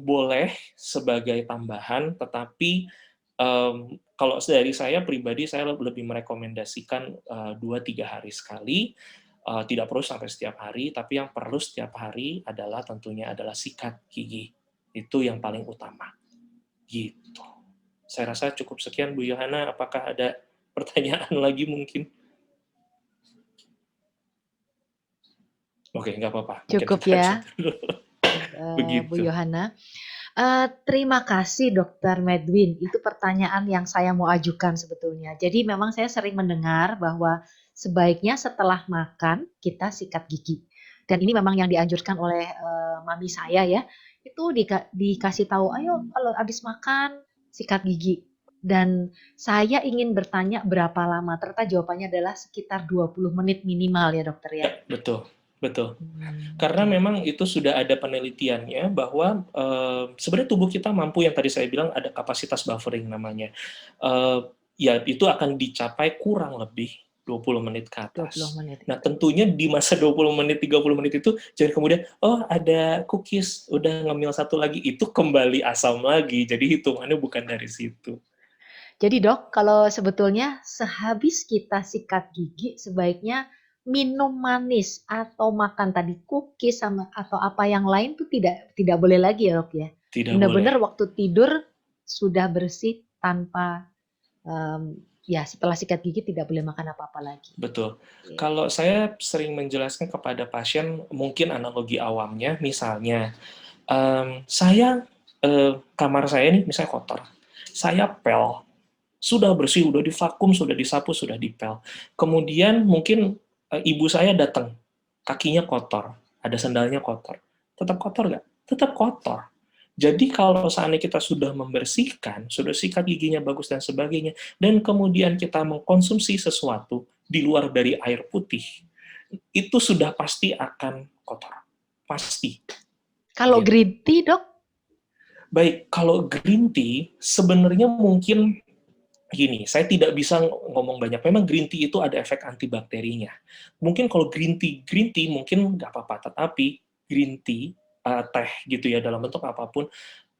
boleh sebagai tambahan, tetapi kalau dari saya pribadi, saya lebih merekomendasikan 2-3 hari sekali, tidak perlu sampai setiap hari, tapi yang perlu setiap hari adalah tentunya adalah sikat gigi. Itu yang paling utama. Gitu. Saya rasa cukup sekian, Bu Yohana. Apakah ada pertanyaan lagi mungkin? Oke, nggak apa-apa. Cukup ya. Bu Yohana. Terima kasih Dr. Medwin. Itu pertanyaan yang saya mau ajukan sebetulnya. Jadi memang saya sering mendengar bahwa sebaiknya setelah makan kita sikat gigi. Dan ini memang yang dianjurkan oleh mami saya ya. Itu dikasih tahu, ayo kalau habis makan sikat gigi. Dan saya ingin bertanya berapa lama. Ternyata jawabannya adalah sekitar 20 menit minimal ya dokter ya. Betul. Betul. Karena memang itu sudah ada penelitiannya bahwa sebenarnya tubuh kita mampu, yang tadi saya bilang ada kapasitas buffering namanya. Ya itu akan dicapai kurang lebih 20 menit ke atas. 20 menit. Nah, tentunya di masa 20 menit, 30 menit itu jangan kemudian, oh ada cookies, udah ngemil satu lagi, itu kembali asam lagi. Jadi hitungannya bukan dari situ. Jadi dok, kalau sebetulnya sehabis kita sikat gigi sebaiknya minum manis atau makan tadi cookies sama atau apa yang lain tuh tidak boleh lagi ya dok ya. Tidak Benar-benar boleh. waktu tidur sudah bersih tanpa ya setelah sikat gigi tidak boleh makan apa-apa lagi. Betul. Oke. Kalau saya sering menjelaskan kepada pasien, mungkin analogi awamnya, misalnya, saya, kamar saya nih misalnya kotor, saya pel, sudah bersih, udah divakum, sudah disapu, sudah dipel. Kemudian mungkin, ibu saya datang, kakinya kotor, ada sandalnya kotor. Tetap kotor nggak? Tetap kotor. Jadi kalau seandainya kita sudah membersihkan, sudah sikat giginya bagus dan sebagainya, dan kemudian kita mengkonsumsi sesuatu di luar dari air putih, itu sudah pasti akan kotor. Pasti. Kalau Gitu. green tea, Dok? Baik, kalau green tea, sebenarnya mungkin gini, saya tidak bisa ngomong banyak. Memang green tea itu ada efek antibakterinya. Mungkin kalau green tea mungkin nggak apa-apa. Tetapi green tea, teh gitu ya, dalam bentuk apapun,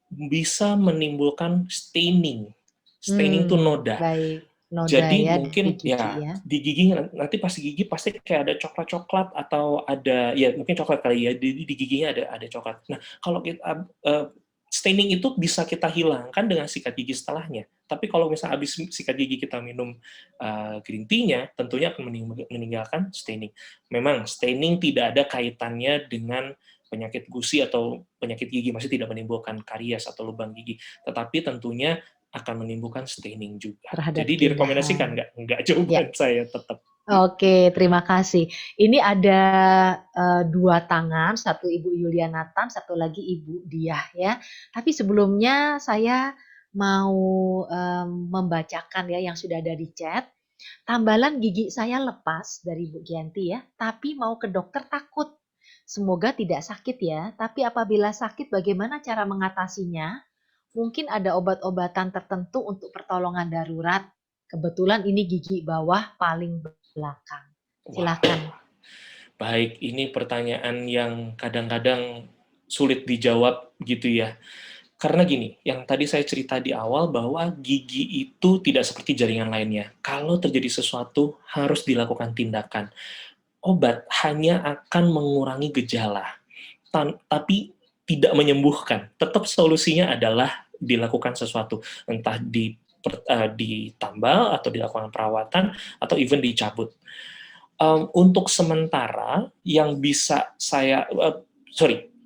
bisa menimbulkan staining. Staining itu noda. Baik, noda Jadi ya di mungkin gigi ya ya. di gigi nanti pas gigi pasti kayak ada coklat-coklat atau ada ya mungkin coklat kali ya di giginya ada coklat. Nah kalau kita staining itu bisa kita hilangkan dengan sikat gigi setelahnya. Tapi kalau misalnya habis sikat gigi kita minum green tea-nya, tentunya akan meninggalkan staining. Memang staining tidak ada kaitannya dengan penyakit gusi atau penyakit gigi, masih tidak menimbulkan karies atau lubang gigi. Tetapi tentunya akan menimbulkan staining juga. Terhadap Jadi direkomendasikan keindahan. nggak jawaban saya tetap. Oke, terima kasih. Ini ada 2 tangan, satu Ibu Yuliana Tan, satu lagi Ibu Diah ya. Tapi sebelumnya saya mau membacakan ya yang sudah ada di chat. Tambalan gigi saya lepas dari Bu Gianti ya, tapi mau ke dokter takut. Semoga tidak sakit ya, tapi apabila sakit bagaimana cara mengatasinya? Mungkin ada obat-obatan tertentu untuk pertolongan darurat. Kebetulan ini gigi bawah paling belakang. Silakan. Baik, ini pertanyaan yang kadang-kadang sulit dijawab gitu ya. Karena gini, yang tadi saya cerita di awal bahwa gigi itu tidak seperti jaringan lainnya. Kalau terjadi sesuatu harus dilakukan tindakan. Obat hanya akan mengurangi gejala, tapi tidak menyembuhkan. Tetap solusinya adalah dilakukan sesuatu, entah ditambal atau dilakukan perawatan atau even dicabut. Untuk sementara yang bisa saya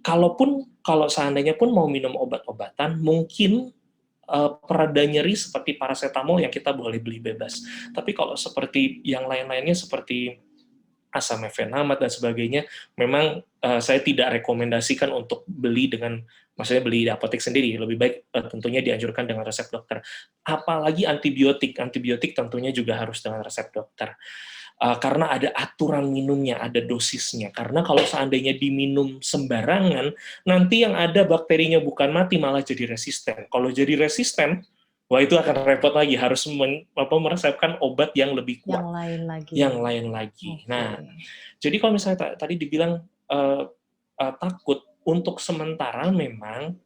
kalau seandainya pun mau minum obat-obatan, mungkin pereda nyeri seperti paracetamol yang kita boleh beli bebas. Tapi kalau seperti yang lain-lainnya seperti asam mefenamat dan sebagainya, memang saya tidak rekomendasikan untuk beli maksudnya beli di apotek sendiri. Lebih baik tentunya dianjurkan dengan resep dokter. Apalagi antibiotik tentunya juga harus dengan resep dokter. Karena ada aturan minumnya, ada dosisnya. Karena kalau seandainya diminum sembarangan, nanti yang ada bakterinya bukan mati, malah jadi resisten. Kalau jadi resisten, wah itu akan repot lagi, harus meresepkan obat yang lebih kuat. Yang lain lagi. Okay. Nah, jadi kalau misalnya tadi dibilang takut, untuk sementara memang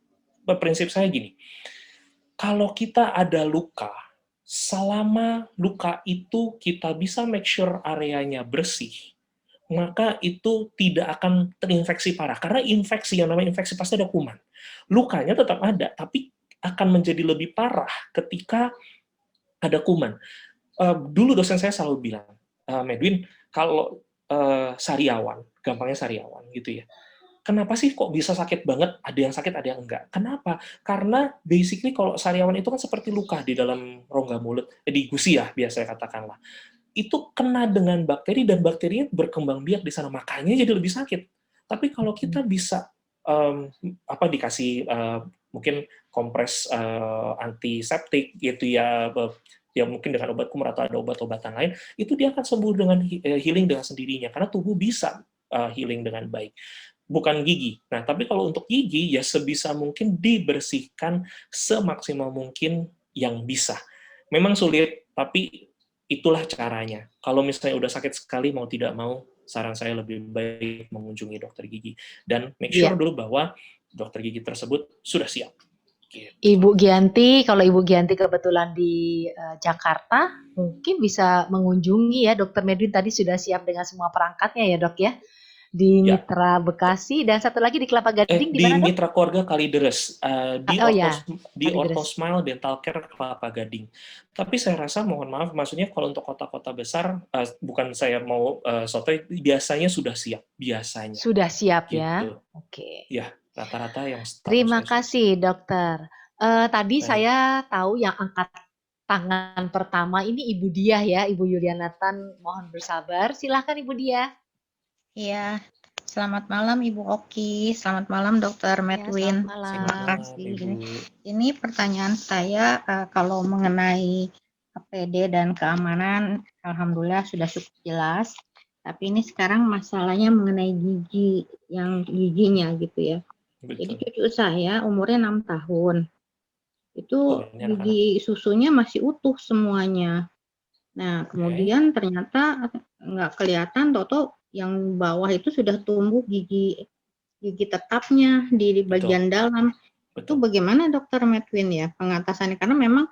prinsip saya gini, kalau kita ada luka, selama luka itu kita bisa make sure areanya bersih, maka itu tidak akan terinfeksi parah. Karena infeksi, yang namanya infeksi pasti ada kuman. Lukanya tetap ada, tapi akan menjadi lebih parah ketika ada kuman. Dulu dosen saya selalu bilang, Medwin, kalau sariawan, gampangnya sariawan gitu ya, kenapa sih kok bisa sakit banget, ada yang sakit, ada yang enggak? Kenapa? Karena basically kalau sariawan itu kan seperti luka di dalam rongga mulut, di gusi ya, biasa katakanlah. Itu kena dengan bakteri, dan bakterinya berkembang biak di sana, makanya jadi lebih sakit. Tapi kalau kita bisa dikasih mungkin kompres antiseptik gitu ya mungkin dengan obat kumur atau ada obat-obatan lain, itu dia akan sembuh dengan healing dengan sendirinya, karena tubuh bisa healing dengan baik. Bukan gigi. Nah, tapi kalau untuk gigi, ya sebisa mungkin dibersihkan semaksimal mungkin yang bisa. Memang sulit, tapi itulah caranya. Kalau misalnya udah sakit sekali, mau tidak mau, saran saya lebih baik mengunjungi dokter gigi. Dan make sure dulu bahwa dokter gigi tersebut sudah siap. Gitu. Ibu Gianti, kalau Ibu Gianti kebetulan di Jakarta, mungkin bisa mengunjungi ya, Dokter Medwin tadi sudah siap dengan semua perangkatnya ya dok ya. di Ya. Mitra Bekasi dan satu lagi di Kelapa Gading di Di mana, Dok? Mitra Keluarga Kalideres, di Oh ya, di Kalideres. Orthosmile Dental Care Kelapa Gading. Tapi saya rasa, mohon maaf, maksudnya kalau untuk kota-kota besar, bukan saya mau sotoy, biasanya sudah siap, biasanya. Sudah siap ya. Gitu. Oke. Ya, rata-rata yang setahu Terima saya sudah. kasih, Dokter. Tadi Baik. saya tahu yang angkat tangan pertama ini Ibu Diah ya, Ibu Yulianatan. Mohon bersabar. Silakan Ibu Diah. Iya, selamat malam Ibu Oki, selamat malam Dr. Ya, Medwin. selamat Selamat malam. malam, kasih. Ibu. Ini pertanyaan saya kalau mengenai APD dan keamanan, alhamdulillah sudah cukup jelas. Tapi ini sekarang masalahnya mengenai giginya gitu ya. Jadi Betul. cucu saya umurnya 6 tahun. Itu Oh, ini anak-anak. gigi susunya masih utuh semuanya. Nah, kemudian ternyata nggak kelihatan, toto yang bawah itu sudah tumbuh gigi tetapnya di bagian dalam. Itu Betul. bagaimana Dokter Medwin ya pengatasannya? Karena memang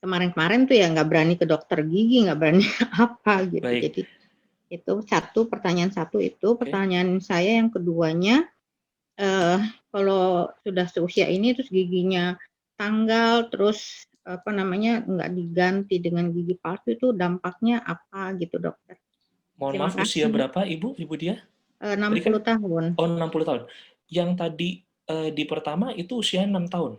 kemarin-kemarin tuh ya nggak berani ke dokter gigi, nggak berani apa gitu. Baik. Jadi itu pertanyaan satu itu. Pertanyaan saya yang keduanya, kalau sudah seusia ini terus giginya tanggal, terus nggak diganti dengan gigi palsu, itu dampaknya apa gitu Dokter? Mohon Terima maaf, usia kasih. berapa Ibu Diah? 60 tahun. Oh, 60 tahun. Yang tadi di pertama itu usia 6 tahun.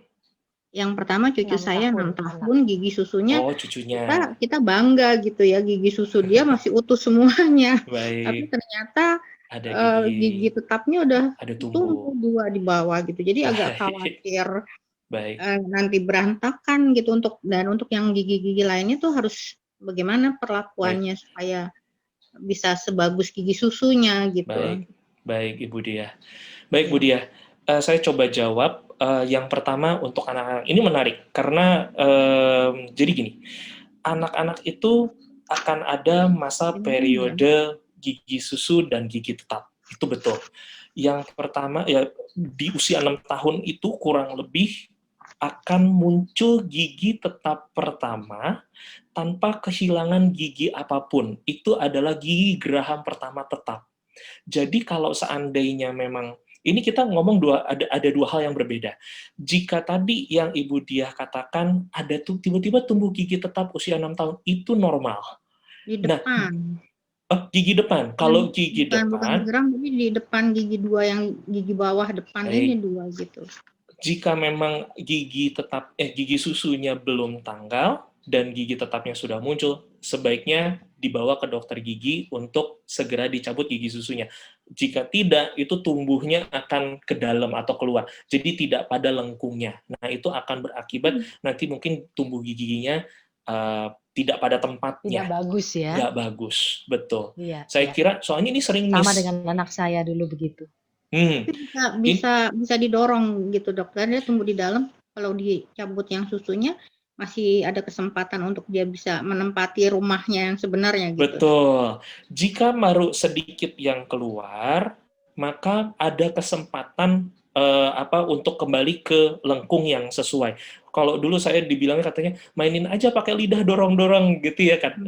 Yang pertama cucu 6 saya tahun, 6 tahun, gigi susunya Oh, cucunya. kita bangga gitu ya, gigi susu dia masih utuh semuanya. Tapi Baik. ternyata Ada gigi tetapnya udah ada tumbuh tumbuh. 2 di bawah gitu. Jadi agak Baik. khawatir Baik. nanti berantakan gitu. Untuk yang gigi-gigi lainnya tuh harus bagaimana perlakuannya supaya bisa sebagus gigi susunya gitu. Baik Ibu Diah. Baik Bu Diah, saya coba jawab. Yang pertama untuk anak-anak ini menarik karena jadi gini, anak-anak itu akan ada masa periode gigi susu dan gigi tetap, itu betul. Yang pertama ya di usia 6 tahun itu kurang lebih akan muncul gigi tetap pertama tanpa kehilangan gigi apapun. Itu adalah gigi geraham pertama tetap. Jadi kalau seandainya memang ini kita ngomong ada dua hal yang berbeda. Jika tadi yang Ibu Diah katakan ada tuh tiba-tiba tumbuh gigi tetap usia 6 tahun, itu normal. Di depan. Gigi depan. Kalau gigi bukan depan, geram, tapi di depan gigi 2 yang gigi bawah depan ini 2 gitu. Jika memang gigi susunya belum tanggal dan gigi tetapnya sudah muncul, sebaiknya dibawa ke dokter gigi untuk segera dicabut gigi susunya. Jika tidak, itu tumbuhnya akan ke dalam atau keluar. Jadi tidak pada lengkungnya. Nah, itu akan berakibat nanti mungkin tumbuh giginya tidak pada tempatnya. Tidak bagus ya. Nggak bagus, betul. Iya, Saya kira, soalnya ini sering sama dengan anak saya dulu begitu. Bisa didorong gitu dokter, dia tumbuh di dalam, kalau dicabut yang susunya masih ada kesempatan untuk dia bisa menempati rumahnya yang sebenarnya gitu. Betul. Jika baru sedikit yang keluar, maka ada kesempatan untuk kembali ke lengkung yang sesuai. Kalau dulu saya dibilangnya katanya mainin aja pakai lidah dorong-dorong gitu ya kan,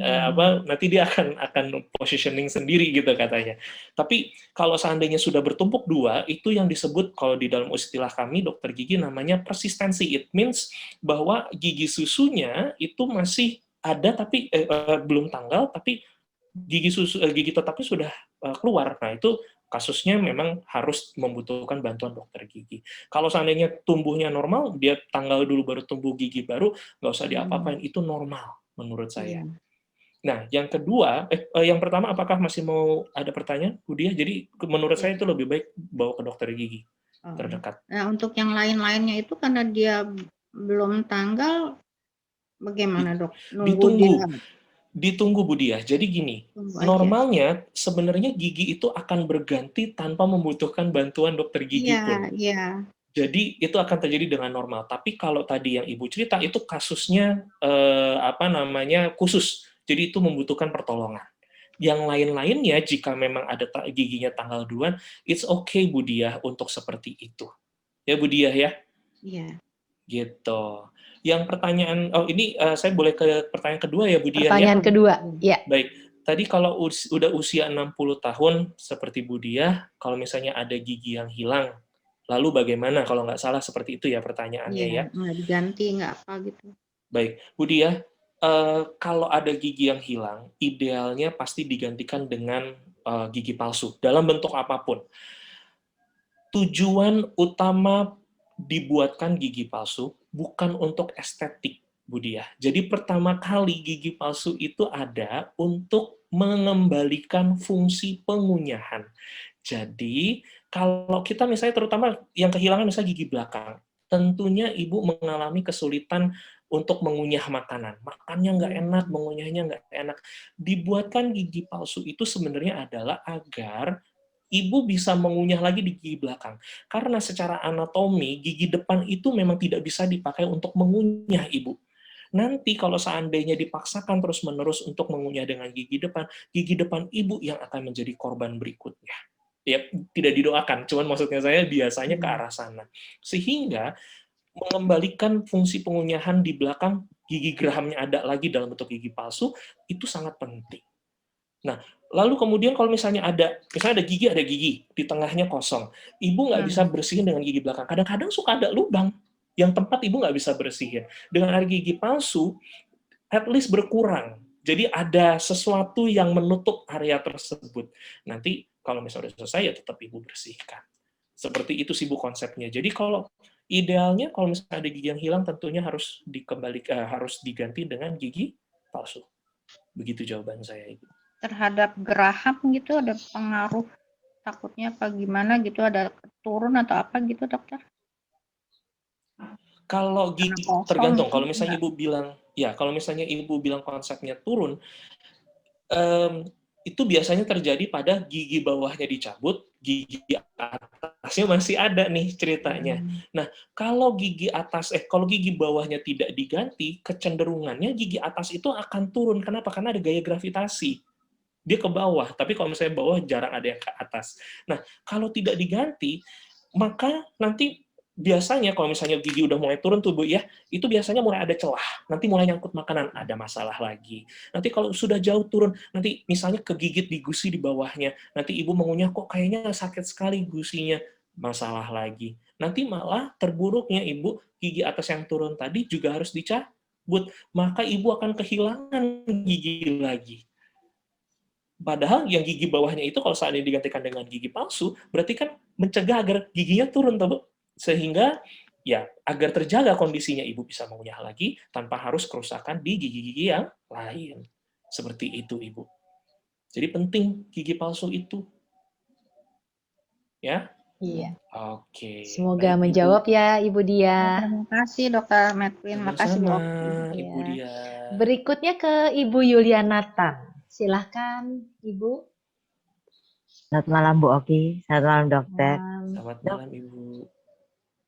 nanti dia akan positioning sendiri gitu katanya. Tapi kalau seandainya sudah bertumpuk 2, itu yang disebut kalau di dalam istilah kami dokter gigi namanya persistensi. It means bahwa gigi susunya itu masih ada tapi belum tanggal, tapi gigi tetapnya sudah keluar. Nah, itu kasusnya memang harus membutuhkan bantuan dokter gigi. Kalau seandainya tumbuhnya normal, dia tanggal dulu baru tumbuh gigi baru, nggak usah diapa-apain, itu normal menurut saya. Nah, yang kedua, yang pertama apakah masih mau ada pertanyaan, Bu Diah? Jadi menurut saya itu lebih baik bawa ke dokter gigi terdekat. Nah, untuk yang lain-lainnya itu karena dia belum tanggal, bagaimana dok? Ditunggu Bu Diah. Jadi gini, normalnya sebenarnya gigi itu akan berganti tanpa membutuhkan bantuan dokter gigi pun. Jadi itu akan terjadi dengan normal. Tapi kalau tadi yang Ibu cerita itu kasusnya khusus. Jadi itu membutuhkan pertolongan. Yang lain-lainnya jika memang ada giginya tanggal duluan, it's okay Bu Diah untuk seperti itu. Ya Bu Diah ya? Iya. Gitu. Yang pertanyaan, ini saya boleh ke pertanyaan kedua ya Bu Diah? Pertanyaan kedua, ya. Baik. tadi kalau udah usia 60 tahun, seperti Bu Diah, kalau misalnya ada gigi yang hilang, lalu bagaimana? Kalau nggak salah seperti itu ya pertanyaannya ya. Iya, nggak diganti, nggak apa gitu. Baik, Bu Diah, kalau ada gigi yang hilang, idealnya pasti digantikan dengan gigi palsu, dalam bentuk apapun. Tujuan utama dibuatkan gigi palsu bukan untuk estetik, Bu Diah. Jadi pertama kali gigi palsu itu ada untuk mengembalikan fungsi pengunyahan. Jadi kalau kita misalnya terutama yang kehilangan misalnya gigi belakang, tentunya ibu mengalami kesulitan untuk mengunyah makanan. Makannya nggak enak, mengunyahnya nggak enak. Dibuatkan gigi palsu itu sebenarnya adalah agar ibu bisa mengunyah lagi di gigi belakang. Karena secara anatomi, gigi depan itu memang tidak bisa dipakai untuk mengunyah ibu. Nanti kalau seandainya dipaksakan terus-menerus untuk mengunyah dengan gigi depan ibu yang akan menjadi korban berikutnya. Ya, tidak didoakan, cuman maksudnya saya biasanya ke arah sana. Sehingga mengembalikan fungsi pengunyahan di belakang, gigi gerahamnya ada lagi dalam bentuk gigi palsu, itu sangat penting. Nah, lalu kemudian kalau misalnya ada gigi, di tengahnya kosong, ibu nggak bisa bersihin dengan gigi belakang. Kadang-kadang suka ada lubang yang tempat ibu nggak bisa bersihin. Dengan ada gigi palsu, at least berkurang. Jadi ada sesuatu yang menutup area tersebut. Nanti kalau misalnya sudah selesai, ya tetap ibu bersihkan. Seperti itu sih Bu konsepnya. Jadi kalau idealnya kalau misalnya ada gigi yang hilang, tentunya harus diganti dengan gigi palsu. Begitu jawaban saya, Ibu. Terhadap geraham gitu ada pengaruh takutnya apa gimana gitu, ada turun atau apa gitu dokter? Kalau gigi tergantung. Kalau misalnya ibu bilang konsepnya turun, itu biasanya terjadi pada gigi bawahnya dicabut, gigi atasnya masih ada nih ceritanya. Nah, kalau gigi bawahnya tidak diganti, kecenderungannya gigi atas itu akan turun. Kenapa? Karena ada gaya gravitasi. Dia ke bawah, tapi kalau misalnya bawah jarang ada yang ke atas. Nah, kalau tidak diganti, maka nanti biasanya kalau misalnya gigi udah mulai turun tuh Bu ya, itu biasanya mulai ada celah, nanti mulai nyangkut makanan, ada masalah lagi. Nanti kalau sudah jauh turun, nanti misalnya kegigit di gusi di bawahnya, nanti ibu mengunyah kok kayaknya sakit sekali gusinya, masalah lagi. Nanti malah terburuknya ibu, gigi atas yang turun tadi juga harus dicabut, maka ibu akan kehilangan gigi lagi. Padahal yang gigi bawahnya itu kalau seandainya digantikan dengan gigi palsu, berarti kan mencegah agar giginya turun, Bu. Sehingga ya agar terjaga kondisinya ibu bisa mengunyah lagi tanpa harus kerusakan di gigi-gigi yang lain. Seperti itu, Ibu. Jadi penting gigi palsu itu. Ya? Iya. Oke. Semoga baik, menjawab Ibu. ya Ibu Dia. Terima kasih Dokter Medwin, makasih Bu. Sama-sama, Ibu Ya. Dia. Berikutnya ke Ibu Yulianatan. Silahkan Ibu. Selamat malam Bu Oki, selamat malam dokter. Selamat malam Ibu.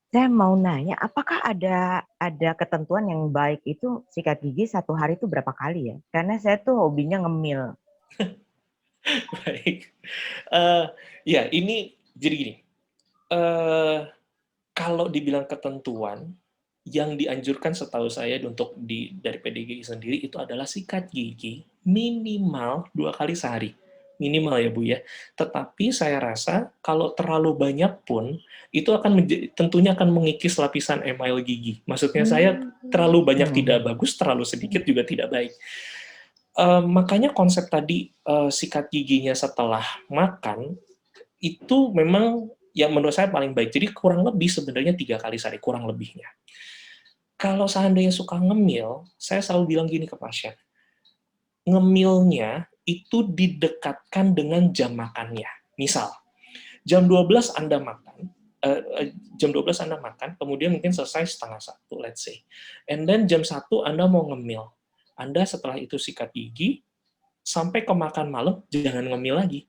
Saya mau nanya, apakah ada ketentuan yang baik itu sikat gigi 1 hari itu berapa kali ya? Karena saya tuh hobinya ngemil. Baik. Ya, ini jadi gini. Kalau dibilang ketentuan, yang dianjurkan setahu saya untuk dari PDGI sendiri itu adalah sikat gigi minimal 2 kali sehari. Minimal ya Bu ya. Tetapi saya rasa kalau terlalu banyak pun itu tentunya akan mengikis lapisan email gigi. Maksudnya saya terlalu banyak tidak bagus, terlalu sedikit juga tidak baik. Makanya konsep tadi sikat giginya setelah makan itu memang yang menurut saya paling baik. Jadi kurang lebih sebenarnya 3 kali sehari, kurang lebihnya. Kalau seandainya suka ngemil, saya selalu bilang gini ke pasien, ngemilnya itu didekatkan dengan jam makannya. Misal, jam 12 Anda makan, kemudian mungkin selesai 12:30, let's say. And then jam 1 Anda mau ngemil. Anda setelah itu sikat gigi, sampai ke makan malam, jangan ngemil lagi.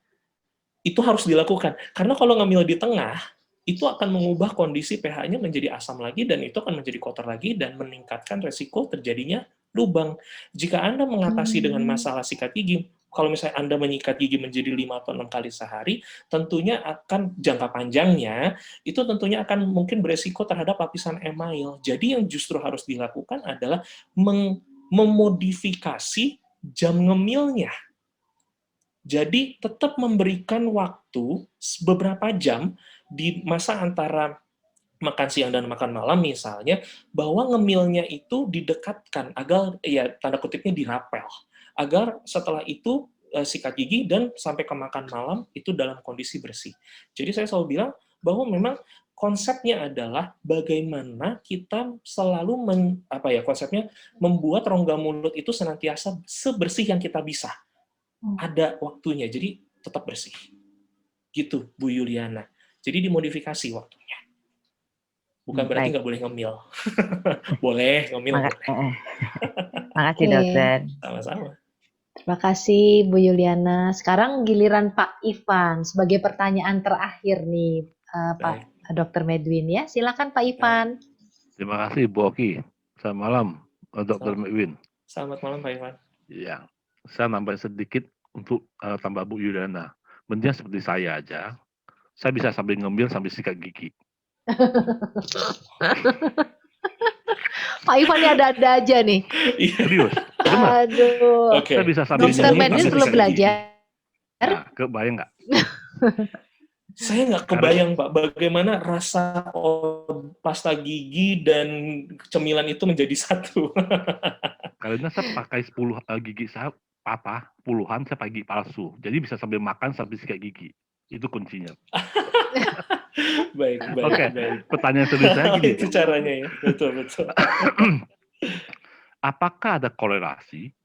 Itu harus dilakukan. Karena kalau ngemil di tengah, itu akan mengubah kondisi pH-nya menjadi asam lagi, dan itu akan menjadi kotor lagi, dan meningkatkan resiko terjadinya lubang. Jika Anda mengatasi dengan masalah sikat gigi, kalau misalnya Anda menyikat gigi menjadi 5 atau 6 kali sehari, tentunya akan jangka panjangnya, itu tentunya akan mungkin beresiko terhadap lapisan email. Jadi yang justru harus dilakukan adalah memodifikasi jam ngemilnya. Jadi tetap memberikan waktu beberapa jam di masa antara makan siang dan makan malam misalnya, bahwa ngemilnya itu didekatkan agar ya tanda kutipnya dirapel, agar setelah itu sikat gigi dan sampai ke makan malam itu dalam kondisi bersih. Jadi saya selalu bilang bahwa memang konsepnya adalah bagaimana kita selalu konsepnya membuat rongga mulut itu senantiasa sebersih yang kita bisa. Ada waktunya, jadi tetap bersih. Gitu, Bu Yuliana. Jadi dimodifikasi waktunya. Bukan berarti nggak boleh ngemil. Boleh, ngemil boleh. Makasih Oke. dokter. Sama-sama. Terima kasih Bu Yuliana. Sekarang giliran Pak Ivan sebagai pertanyaan terakhir nih, Pak Dr. Medwin ya. Silakan Pak Ivan. Terima kasih Bu Oki. Selamat malam Dr. Medwin. Selamat malam Pak Ivan. Ya, saya nambah sedikit untuk tambah Bu Yuliana. Mending seperti saya aja. Saya bisa sambil ngemil sambil sikat gigi. Pak Ivan ini ada-ada aja nih. Serius, benar. Aduh. Oke. Saya bisa sambil Dr. ngemil Medwin sambil belum sikat gigi. belajar. Nah, kebayang nggak? Saya nggak kebayang Pak, bagaimana rasa pasta gigi dan cemilan itu menjadi satu. Karena saya pakai 10 gigi saya puluhan saya pakai gigi palsu. Jadi bisa sambil makan sambil sikat gigi. Itu kuncinya. Baik. Oke, pertanyaan serius saya gini. Itu caranya ya, betul. Apakah ada korelasi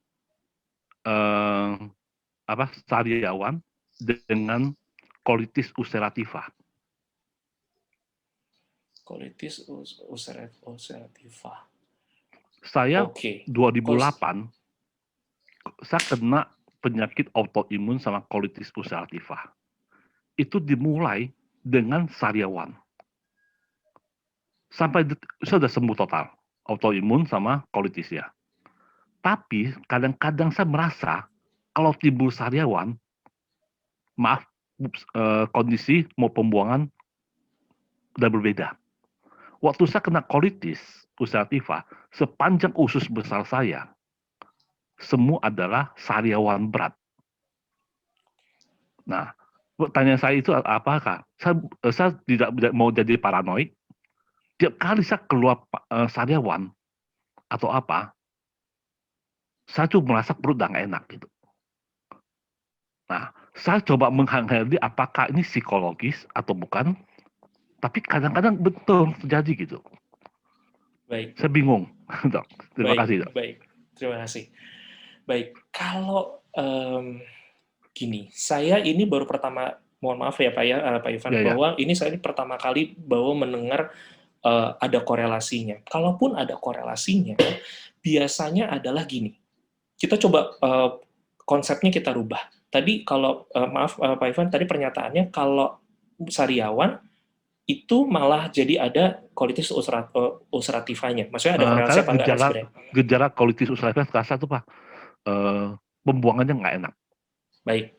sariawan dengan colitis ulcerativa? Colitis ulcerativa. Saya Oke. 2008 saya kena penyakit autoimun sama colitis ulcerativa. Itu dimulai dengan sariawan. Sampai saya sudah sembuh total, autoimun sama colitis ya. Tapi kadang-kadang saya merasa kalau timbul sariawan, kondisi mau pembuangan udah berbeda. Waktu saya kena colitis ulcerativa, sepanjang usus besar saya, semua adalah sariawan berat. Nah, pertanyaan saya itu apakah? Saya tidak mau jadi paranoid. Tiap kali saya keluar sariawan atau apa, saya cuma merasa perut udah nggak enak gitu. Nah, saya coba menghayati apakah ini psikologis atau bukan. Tapi kadang-kadang betul terjadi gitu. Baik. Saya bingung, Dok. Terima kasih, Dok. Baik, terima kasih. Baik, kalau gini, saya ini baru pertama, mohon maaf ya Pak Ivan, bahwa ini saya pertama kali bahwa mendengar ada korelasinya. Kalaupun ada korelasinya, biasanya adalah gini. Kita coba konsepnya kita rubah. Tadi kalau maaf Pak Ivan, tadi pernyataannya kalau sariawan itu malah jadi ada colitis ulcerativanya. Maksudnya ada korelasi apa enggak sebenarnya? Gejala colitis ulcerativa terasa tuh Pak, pembuangannya nggak enak. Baik.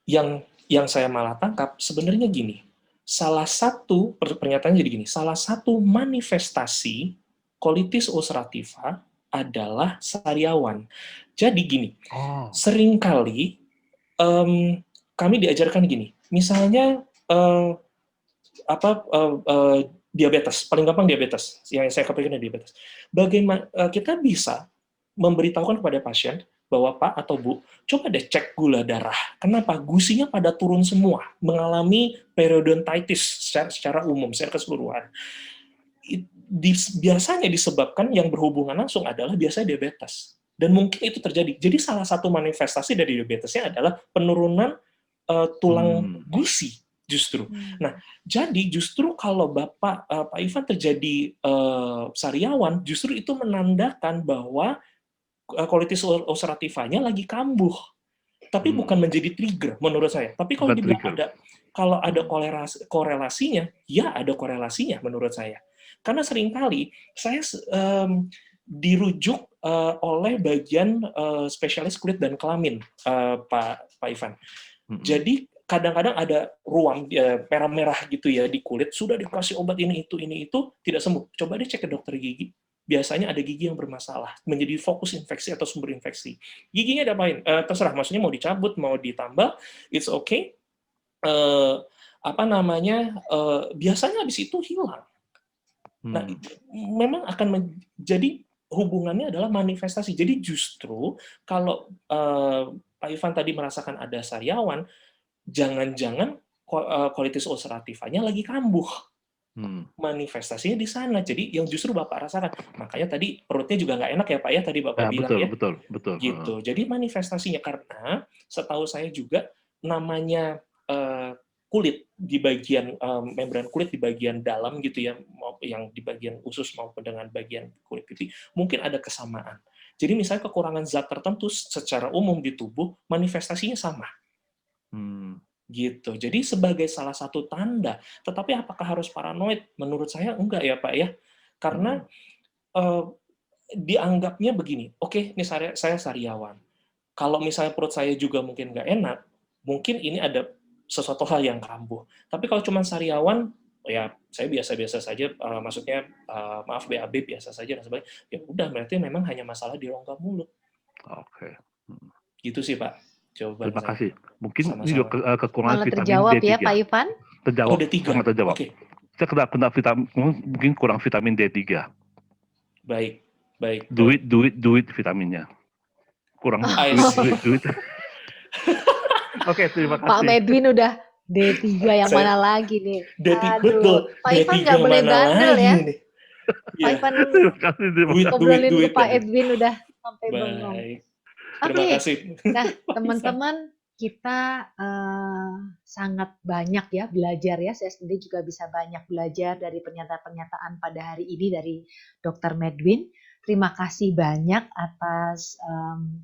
Yang saya malah tangkap sebenarnya gini. Salah satu pernyataannya jadi gini. Salah satu manifestasi colitis ulcerativa adalah sariawan. Jadi gini. Seringkali kami diajarkan gini. Misalnya diabetes, paling gampang diabetes, yang saya kepikiran diabetes. Bagaimana kita bisa memberitahukan kepada pasien bahwa Pak atau Bu, coba deh cek gula darah. Kenapa? Gusinya pada turun semua, mengalami periodontitis secara umum, secara keseluruhan. Biasanya disebabkan yang berhubungan langsung adalah biasanya diabetes. Dan mungkin itu terjadi. Jadi salah satu manifestasi dari diabetesnya adalah penurunan tulang gusi. Justru. Nah, jadi justru kalau Pak Ivan terjadi sariawan, justru itu menandakan bahwa colitis ulcerativanya lagi kambuh. Tapi bukan menjadi trigger menurut saya. Tapi kalau dibilang ada korelasinya, ya ada korelasinya menurut saya. Karena seringkali saya dirujuk oleh bagian spesialis kulit dan kelamin, Pak Ivan. Jadi kadang-kadang ada ruam merah-merah gitu ya di kulit, sudah dikasih obat ini itu tidak sembuh. Coba deh cek ke dokter gigi. biasanya ada gigi yang bermasalah, menjadi fokus infeksi atau sumber infeksi. Giginya diapain? Terserah, maksudnya mau dicabut, mau ditambah, it's okay. Biasanya habis itu hilang. Nah, memang akan menjadi hubungannya adalah manifestasi. Jadi justru kalau Pak Ivan tadi merasakan ada sariawan, jangan-jangan colitis ulcerativanya lagi kambuh. Manifestasinya di sana. Jadi yang justru Bapak rasakan. Makanya tadi perutnya juga nggak enak ya Pak ya, tadi Bapak bilang ya. Betul. Gitu. Jadi manifestasinya, karena setahu saya juga namanya kulit di bagian membran kulit di bagian dalam gitu ya, yang di bagian usus maupun dengan bagian kulit pipi mungkin ada kesamaan. Jadi misalnya kekurangan zat tertentu secara umum di tubuh manifestasinya sama. Gitu. Jadi sebagai salah satu tanda, tetapi apakah harus paranoid? Menurut saya enggak ya Pak ya. Karena dianggapnya begini, oke, ini saya sariawan. Kalau misalnya perut saya juga mungkin nggak enak, mungkin ini ada sesuatu hal yang kambuh. Tapi kalau cuma sariawan, ya saya biasa-biasa saja, maksudnya maaf BAB biasa saja dan sebagainya. Ya udah, berarti memang hanya masalah di rongga mulut. Oke. Gitu sih Pak. Jawaban Terima saya. kasih. Mungkin Sama-sama. ini juga kekurangan Malah vitamin terjawab D3. ya Pak Ivan. Terjawab. Oh, D3. Sangat terjawab. Oke. Saya kena vitamin, mungkin kurang vitamin D3. Baik. Duit vitaminnya. Kurang duit. Oke, terima kasih. Pak Medwin udah D3 yang mana lagi nih? Betul. Pak Ivan nggak boleh bandel ya. Pak Ivan ngobrolin ke Pak Edwin udah sampai bengong. Terima kasih. Nah, teman-teman, kita sangat banyak ya belajar ya. Saya sendiri juga bisa banyak belajar dari pernyataan-pernyataan pada hari ini dari Dr. Medwin. Terima kasih banyak atas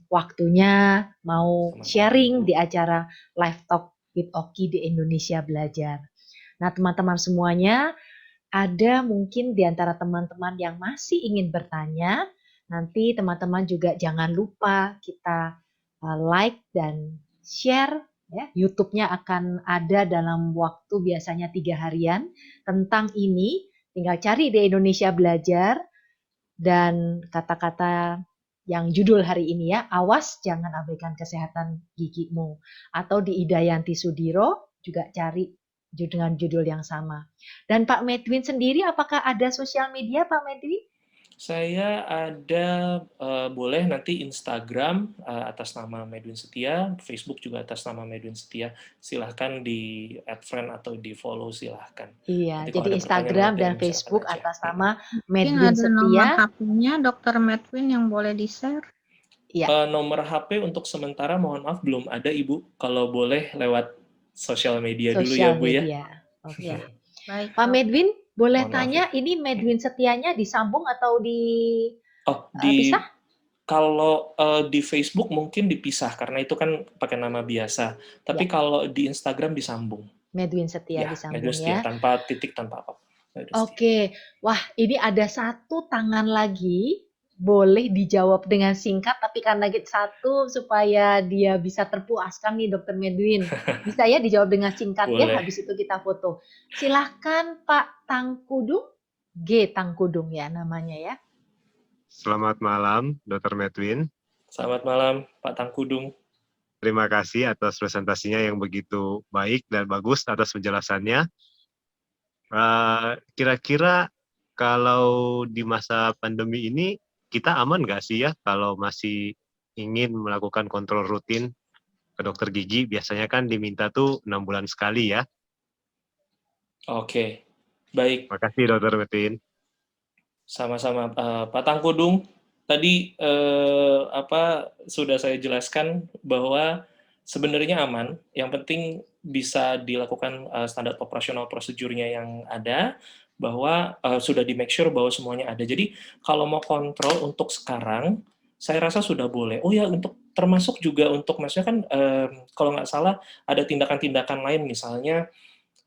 waktunya mau sharing di acara Live Talk with Oki di Indonesia Belajar. Nah, teman-teman semuanya, ada mungkin di antara teman-teman yang masih ingin bertanya, nanti teman-teman juga jangan lupa kita like dan share ya. YouTube-nya akan ada dalam waktu biasanya 3 harian tentang ini. Tinggal cari di Indonesia Belajar dan kata-kata yang judul hari ini ya, awas jangan abaikan kesehatan gigimu. Atau di Idayanti Sudiro juga cari dengan judul yang sama. Dan Pak Medwin sendiri, apakah ada sosial media Pak Medwin? Saya ada, boleh nanti Instagram atas nama Medwin Setia, Facebook juga atas nama Medwin Setia. Silahkan di add friend atau di follow silahkan. Iya, Nanti jadi Instagram dan Facebook atas nama Medwin ada Setia. nomor HP-nya Dr. Medwin yang boleh di-share? Iya. Nomor HP untuk sementara mohon maaf belum ada Ibu. Kalau boleh lewat sosial media dulu ya Bu ya. Oke. Ya. Baik. Pak Medwin, boleh Mohon maaf tanya ini Medwin Setianya disambung atau dipisah? Kalau di Facebook mungkin dipisah karena itu kan pakai nama biasa. Tapi kalau di Instagram disambung. Medwin Setia Ya, disambung Medwin Setia, ya. tanpa titik, tanpa apa. Oke. Wah, ini ada satu tangan lagi. Boleh dijawab dengan singkat, tapi karena satu supaya dia bisa terpuaskan nih Dr. Medwin. Bisa ya dijawab dengan singkat ya, habis itu kita foto. Silahkan Pak Tangkudung, G Tangkudung ya namanya ya. Selamat malam Dr. Medwin. Selamat malam Pak Tangkudung. Terima kasih atas presentasinya yang begitu baik dan bagus atas penjelasannya. Kira-kira kalau di masa pandemi ini, kita aman nggak sih ya kalau masih ingin melakukan kontrol rutin ke dokter gigi? Biasanya kan diminta tuh 6 bulan sekali ya. Oke, baik. Makasih Dr. Medwin. Sama-sama Pak Tangkudung. Tadi sudah saya jelaskan bahwa sebenarnya aman. Yang penting bisa dilakukan standar operasional prosedurnya yang ada, bahwa sudah di make sure bahwa semuanya ada. Jadi kalau mau kontrol untuk sekarang, saya rasa sudah boleh. Oh ya, untuk termasuk juga untuk maksudnya kan kalau nggak salah ada tindakan-tindakan lain, misalnya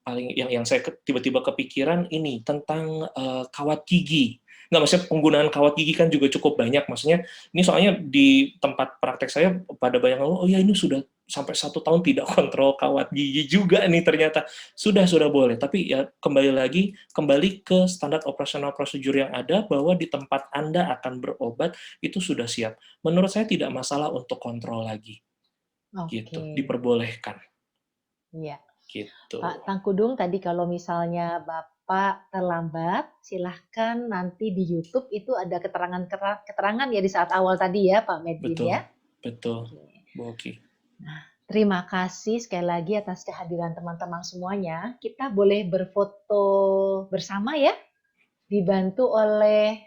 paling yang saya tiba-tiba kepikiran ini tentang kawat gigi. Nggak, maksudnya penggunaan kawat gigi kan juga cukup banyak. Maksudnya ini soalnya di tempat praktek saya pada banyak oh ya ini sudah sampai 1 tahun tidak kontrol kawat gigi juga nih ternyata. Sudah boleh, tapi ya kembali ke standar operasional prosedur yang ada, bahwa di tempat Anda akan berobat itu sudah siap. Menurut saya tidak masalah untuk kontrol lagi, gitu, Oke. diperbolehkan, Iya. gitu. Pak Tangkudung, tadi kalau misalnya Bapak terlambat, silahkan nanti di YouTube itu ada keterangan ya di saat awal tadi ya Pak Medin ya. Betul, Oke. Bu Oki. Nah, terima kasih sekali lagi atas kehadiran teman-teman semuanya. Kita boleh berfoto bersama ya, dibantu oleh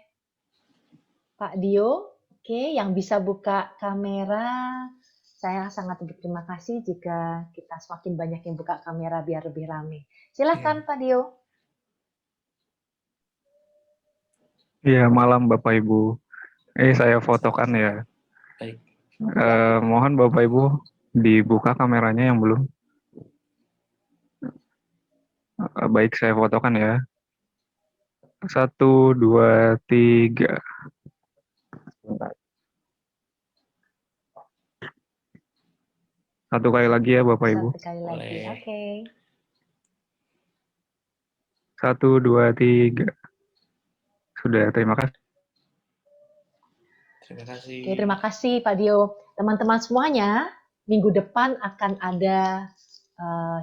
Pak Dio. Oke, yang bisa buka kamera. Saya sangat berterima kasih jika kita semakin banyak yang buka kamera biar lebih ramai. Silakan Pak Dio. Iya, malam Bapak Ibu. Saya fotokan ya. Baik. Mohon Bapak Ibu dibuka kameranya yang belum. Baik, saya fotokan ya. 1, 2, 3. Satu kali lagi ya Bapak Ibu. Satu kali lagi, Boleh. oke. 1, 2, 3. Sudah, terima kasih. Terima kasih. Oke, terima kasih Pak Dio. Teman-teman semuanya, minggu depan akan ada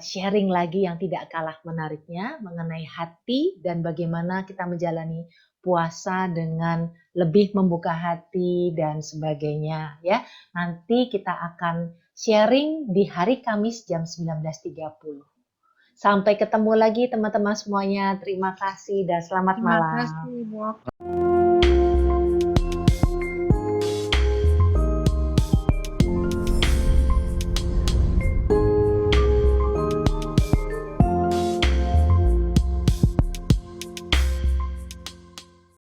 sharing lagi yang tidak kalah menariknya mengenai hati dan bagaimana kita menjalani puasa dengan lebih membuka hati dan sebagainya ya. Nanti kita akan sharing di hari Kamis jam 19.30. Sampai ketemu lagi teman-teman semuanya. Terima kasih dan selamat Terima malam. kasih Bu Oki.